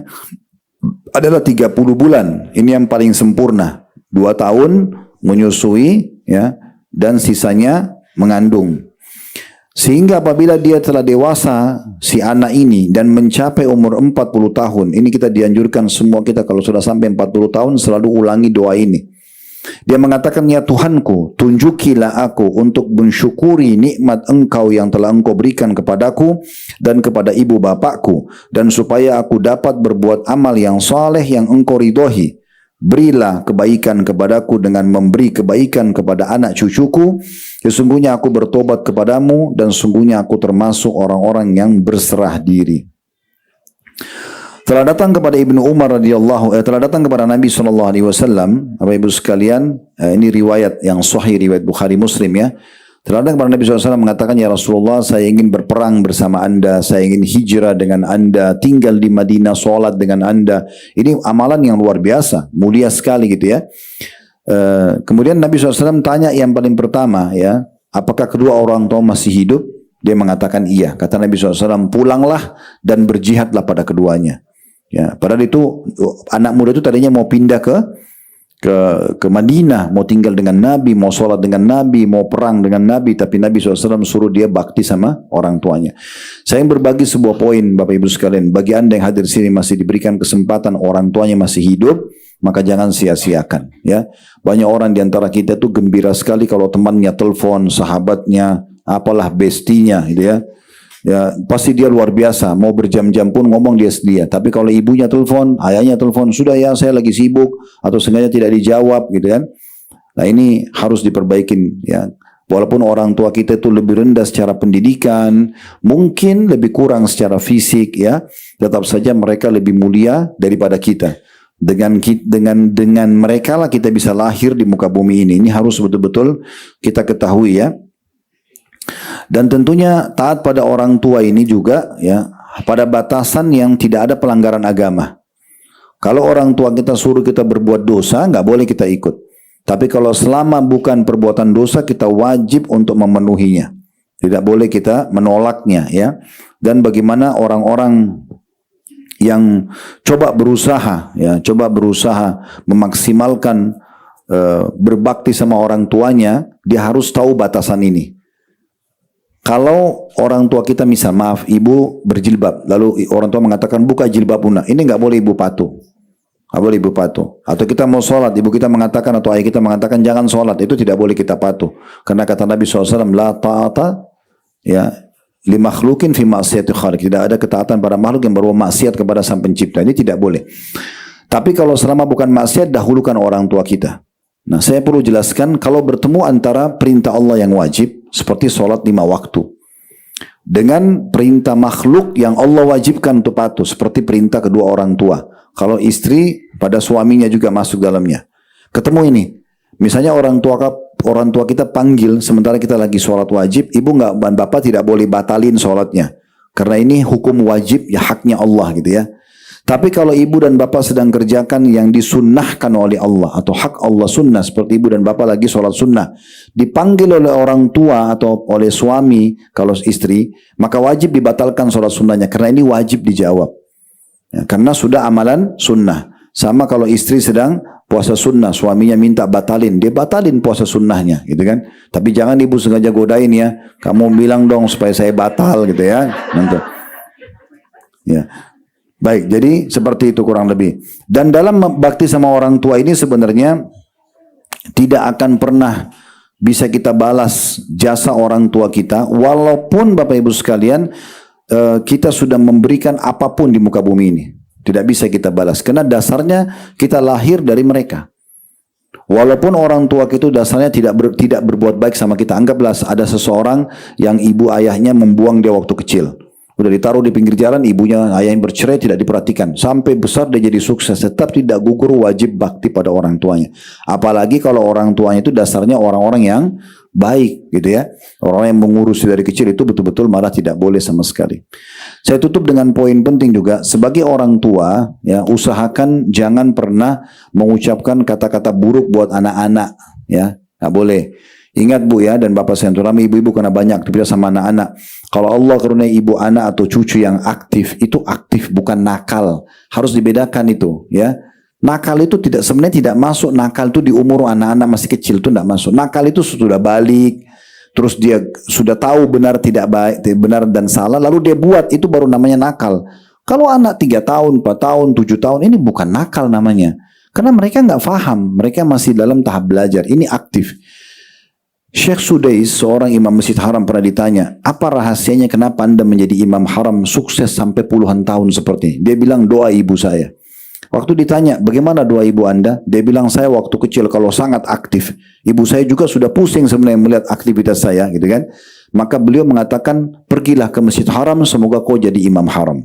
adalah 30 bulan. Ini yang paling sempurna. 2 tahun menyusui ya, dan sisanya mengandung. Sehingga apabila dia telah dewasa, si anak ini, dan mencapai umur 40 tahun, ini kita dianjurkan semua kita kalau sudah sampai 40 tahun selalu ulangi doa ini. Dia mengatakan, ya Tuhanku, tunjukilah aku untuk mensyukuri nikmat Engkau yang telah Engkau berikan kepadaku dan kepada ibu bapakku, dan supaya aku dapat berbuat amal yang saleh yang Engkau ridhoi. Berilah kebaikan kepadaku dengan memberi kebaikan kepada anak cucuku. Sesungguhnya aku bertobat kepadamu dan sungguhnya aku termasuk orang-orang yang berserah diri. Telah datang kepada Ibnu Umar telah datang kepada Nabi SAW, Bapak Ibu sekalian, ini riwayat yang sahih, riwayat Bukhari Muslim ya. Telah datang kepada Nabi SAW mengatakan, ya Rasulullah, saya ingin berperang bersama anda, saya ingin hijrah dengan anda, tinggal di Madinah, sholat dengan anda. Ini amalan yang luar biasa, mulia sekali gitu ya. Kemudian Nabi SAW tanya yang paling pertama, ya, apakah kedua orang tua masih hidup? Dia mengatakan iya. Kata Nabi SAW, pulanglah dan berjihadlah pada keduanya. Ya, padahal itu anak muda itu tadinya mau pindah ke Madinah, mau tinggal dengan Nabi, mau sholat dengan Nabi, mau perang dengan Nabi, tapi Nabi SAW suruh dia bakti sama orang tuanya. Saya yang berbagi sebuah poin, Bapak Ibu sekalian, bagi Anda yang hadir sini masih diberikan kesempatan orang tuanya masih hidup, maka jangan sia-siakan. Ya, banyak orang di antara kita tuh gembira sekali kalau temannya telepon, sahabatnya, apalah bestinya, gitu ya. Ya, pasti dia luar biasa, mau berjam-jam pun ngomong dia sedia. Tapi kalau ibunya telepon, ayahnya telepon, sudah ya saya lagi sibuk, atau sengaja tidak dijawab, gitu kan. Nah ini harus diperbaikin, ya. Walaupun orang tua kita itu lebih rendah secara pendidikan, mungkin lebih kurang secara fisik, ya, tetap saja mereka lebih mulia daripada kita. Dengan mereka lah kita bisa lahir di muka bumi ini. Ini harus betul-betul kita ketahui, ya. Dan tentunya taat pada orang tua ini juga, ya, pada batasan yang tidak ada pelanggaran agama. Kalau orang tua kita suruh kita berbuat dosa, nggak boleh kita ikut. Tapi kalau selama bukan perbuatan dosa, kita wajib untuk memenuhinya. Tidak boleh kita menolaknya, ya. Dan bagaimana orang-orang yang coba berusaha memaksimalkan berbakti sama orang tuanya, dia harus tahu batasan ini. Kalau orang tua kita misal, maaf, ibu berjilbab, lalu orang tua mengatakan buka jilbab Una, ini nggak boleh ibu patuh, nggak boleh ibu patuh. Atau kita mau sholat, ibu kita mengatakan atau ayah kita mengatakan jangan sholat, itu tidak boleh kita patuh. Karena kata Nabi SAW, la ta'ata, ya, li makhlukin fi ma'siyati khaliq, tidak ada ketaatan pada makhluk yang berbuat maksiat kepada sang pencipta. Ini tidak boleh. Tapi kalau selama bukan maksiat, dahulukan orang tua kita. Nah, saya perlu jelaskan, kalau bertemu antara perintah Allah yang wajib, seperti sholat 5 waktu, dengan perintah makhluk yang Allah wajibkan untuk patuh, seperti perintah kedua orang tua. Kalau istri pada suaminya juga masuk dalamnya. Ketemu ini, misalnya orang tua kita panggil, sementara kita lagi sholat wajib, ibu dan bapak tidak boleh batalin sholatnya. Karena ini hukum wajib, ya haknya Allah gitu ya. Tapi kalau ibu dan bapak sedang kerjakan yang disunnahkan oleh Allah atau hak Allah sunnah, seperti ibu dan bapak lagi sholat sunnah, dipanggil oleh orang tua atau oleh suami kalau istri, maka wajib dibatalkan sholat sunnahnya karena ini wajib dijawab. Ya, karena sudah amalan sunnah. Sama kalau istri sedang puasa sunnah, suaminya minta batalin, dia batalin puasa sunnahnya, gitu kan? Tapi jangan ibu sengaja godain ya, kamu bilang dong supaya saya batal, gitu ya. Nanti. Ya. Baik, jadi seperti itu kurang lebih. Dan dalam bakti sama orang tua ini sebenarnya tidak akan pernah bisa kita balas jasa orang tua kita, walaupun Bapak Ibu sekalian kita sudah memberikan apapun di muka bumi ini. Tidak bisa kita balas, karena dasarnya kita lahir dari mereka. Walaupun orang tua kita dasarnya tidak berbuat baik sama kita. Anggaplah ada seseorang yang ibu ayahnya membuang dia waktu kecil. Udah ditaruh di pinggir jalan, ibunya, ayahnya bercerai, tidak diperhatikan. Sampai besar dia jadi sukses, tetap tidak gugur wajib bakti pada orang tuanya. Apalagi kalau orang tuanya itu dasarnya orang-orang yang baik, gitu ya. Orang yang mengurus dari kecil itu betul-betul malah tidak boleh sama sekali. Saya tutup dengan poin penting juga. Sebagai orang tua, ya, usahakan jangan pernah mengucapkan kata-kata buruk buat anak-anak, ya. Nggak boleh. Ingat Bu ya, dan Bapak saya terutama ibu-ibu karena banyak aktivitas sama anak-anak. Kalau Allah karuniai ibu anak atau cucu yang aktif, itu aktif bukan nakal. Harus dibedakan itu ya. Nakal itu sebenarnya tidak masuk. Nakal itu di umur anak-anak masih kecil itu tidak masuk. Nakal itu sudah balik, terus dia sudah tahu benar tidak baik, benar dan salah, lalu dia buat, itu baru namanya nakal. Kalau anak 3 tahun, 4 tahun, 7 tahun, ini bukan nakal namanya. Karena mereka nggak paham, mereka masih dalam tahap belajar. Ini aktif. Syekh Sudais, seorang imam Masjid Haram, pernah ditanya, apa rahasianya kenapa Anda menjadi imam haram sukses sampai puluhan tahun seperti ini? Dia bilang, doa ibu saya. Waktu ditanya, bagaimana doa ibu Anda? Dia bilang, saya waktu kecil kalau sangat aktif. Ibu saya juga sudah pusing sebenarnya melihat aktivitas saya, gitu kan? Maka beliau mengatakan, pergilah ke Masjid Haram, semoga kau jadi imam haram.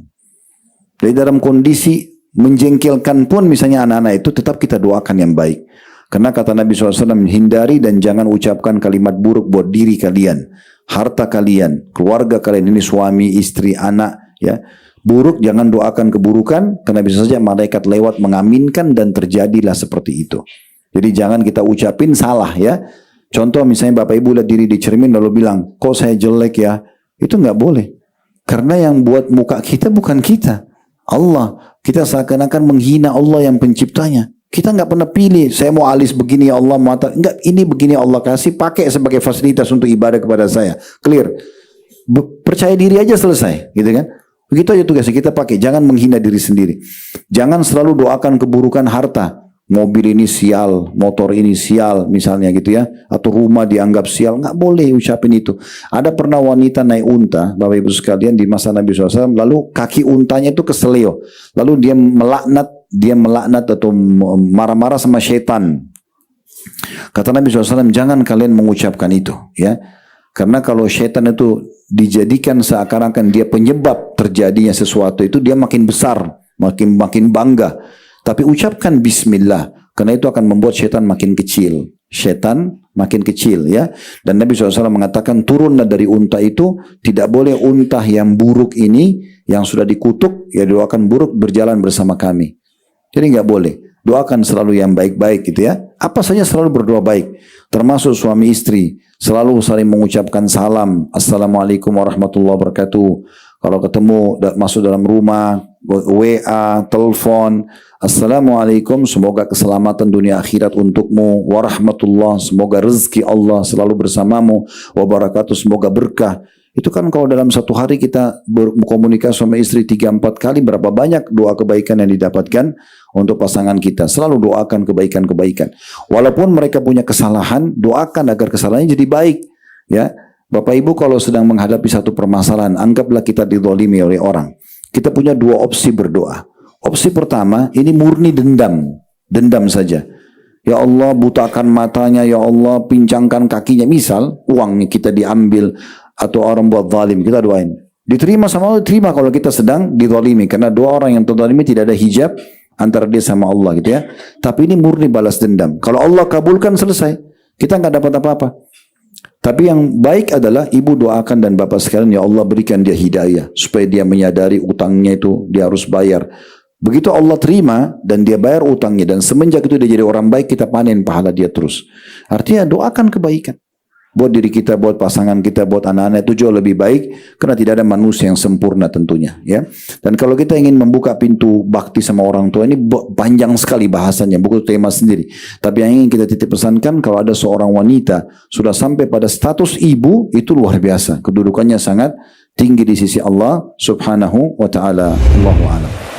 Jadi dalam kondisi menjengkelkan pun misalnya anak-anak itu, tetap kita doakan yang baik. Karena kata Nabi SAW, hindari dan jangan ucapkan kalimat buruk buat diri kalian, harta kalian, keluarga kalian, ini suami, istri, anak, ya. Buruk, jangan doakan keburukan, karena bisa saja malaikat lewat mengaminkan dan terjadilah seperti itu. Jadi jangan kita ucapin salah ya. Contoh misalnya Bapak Ibu lihat diri di cermin lalu bilang, kok saya jelek ya? Itu nggak boleh. Karena yang buat muka kita bukan kita. Allah. Kita seakan-akan menghina Allah yang penciptanya. Kita nggak pernah pilih, saya mau alis begini ya Allah, mata. Enggak, ini begini Allah kasih, pakai sebagai fasilitas untuk ibadah kepada saya. Clear. Percaya diri aja selesai. Gitu kan? Begitu aja tugasnya kita pakai. Jangan menghina diri sendiri. Jangan selalu doakan keburukan harta. Mobil ini sial, motor ini sial misalnya gitu ya. Atau rumah dianggap sial. Nggak boleh ucapin itu. Ada pernah wanita naik unta, Bapak Ibu sekalian, di masa Nabi SAW. Lalu kaki untanya itu keseleo. Lalu dia melaknat atau marah-marah sama syaitan. Kata Nabi SAW, jangan kalian mengucapkan itu. Ya. Karena kalau syaitan itu dijadikan seakan-akan dia penyebab terjadinya sesuatu itu, dia makin besar, makin bangga. Tapi ucapkan bismillah, karena itu akan membuat syaitan makin kecil. Syaitan makin kecil ya. Dan Nabi SAW mengatakan turunlah dari unta itu, tidak boleh unta yang buruk ini, yang sudah dikutuk, ya doakan buruk berjalan bersama kami. Jadi nggak boleh. Doakan selalu yang baik-baik gitu ya. Apa saja selalu berdoa baik. Termasuk suami istri. Selalu saling mengucapkan salam. Assalamualaikum warahmatullahi wabarakatuh. Kalau ketemu masuk dalam rumah, WA, telepon, Assalamualaikum, semoga keselamatan dunia akhirat untukmu, warahmatullah, semoga rezeki Allah selalu bersamamu, wabarakatuh, semoga berkah. Itu kan kalau dalam satu hari kita berkomunikasi sama istri 3-4 kali, berapa banyak doa kebaikan yang didapatkan untuk pasangan kita. Selalu doakan kebaikan-kebaikan. Walaupun mereka punya kesalahan, doakan agar kesalahannya jadi baik. Ya, Bapak Ibu kalau sedang menghadapi satu permasalahan, anggaplah kita dizalimi oleh orang. Kita punya dua opsi berdoa. Opsi pertama, ini murni dendam. Dendam saja. Ya Allah, butakan matanya. Ya Allah, pincangkan kakinya. Misal, uangnya kita diambil. Atau orang buat zalim. Kita doain. Diterima sama Allah, terima kalau kita sedang dizalimi. Karena dua orang yang terzalimi tidak ada hijab antara dia sama Allah gitu ya. Tapi ini murni balas dendam. Kalau Allah kabulkan, selesai. Kita nggak dapat apa-apa. Tapi yang baik adalah ibu doakan dan bapak sekalian, ya Allah berikan dia hidayah. Supaya dia menyadari utangnya itu dia harus bayar. Begitu Allah terima dan dia bayar utangnya. Dan semenjak itu dia jadi orang baik, kita panen pahala dia terus. Artinya doakan kebaikan. Buat diri kita, buat pasangan kita, buat anak-anak itu jauh lebih baik. Karena tidak ada manusia yang sempurna tentunya. Ya. Dan kalau kita ingin membuka pintu bakti sama orang tua, ini panjang sekali bahasanya. Bukan tema sendiri. Tapi yang ingin kita titip pesankan, kalau ada seorang wanita sudah sampai pada status ibu, itu luar biasa. Kedudukannya sangat tinggi di sisi Allah subhanahu wa ta'ala. Allahu a'lam.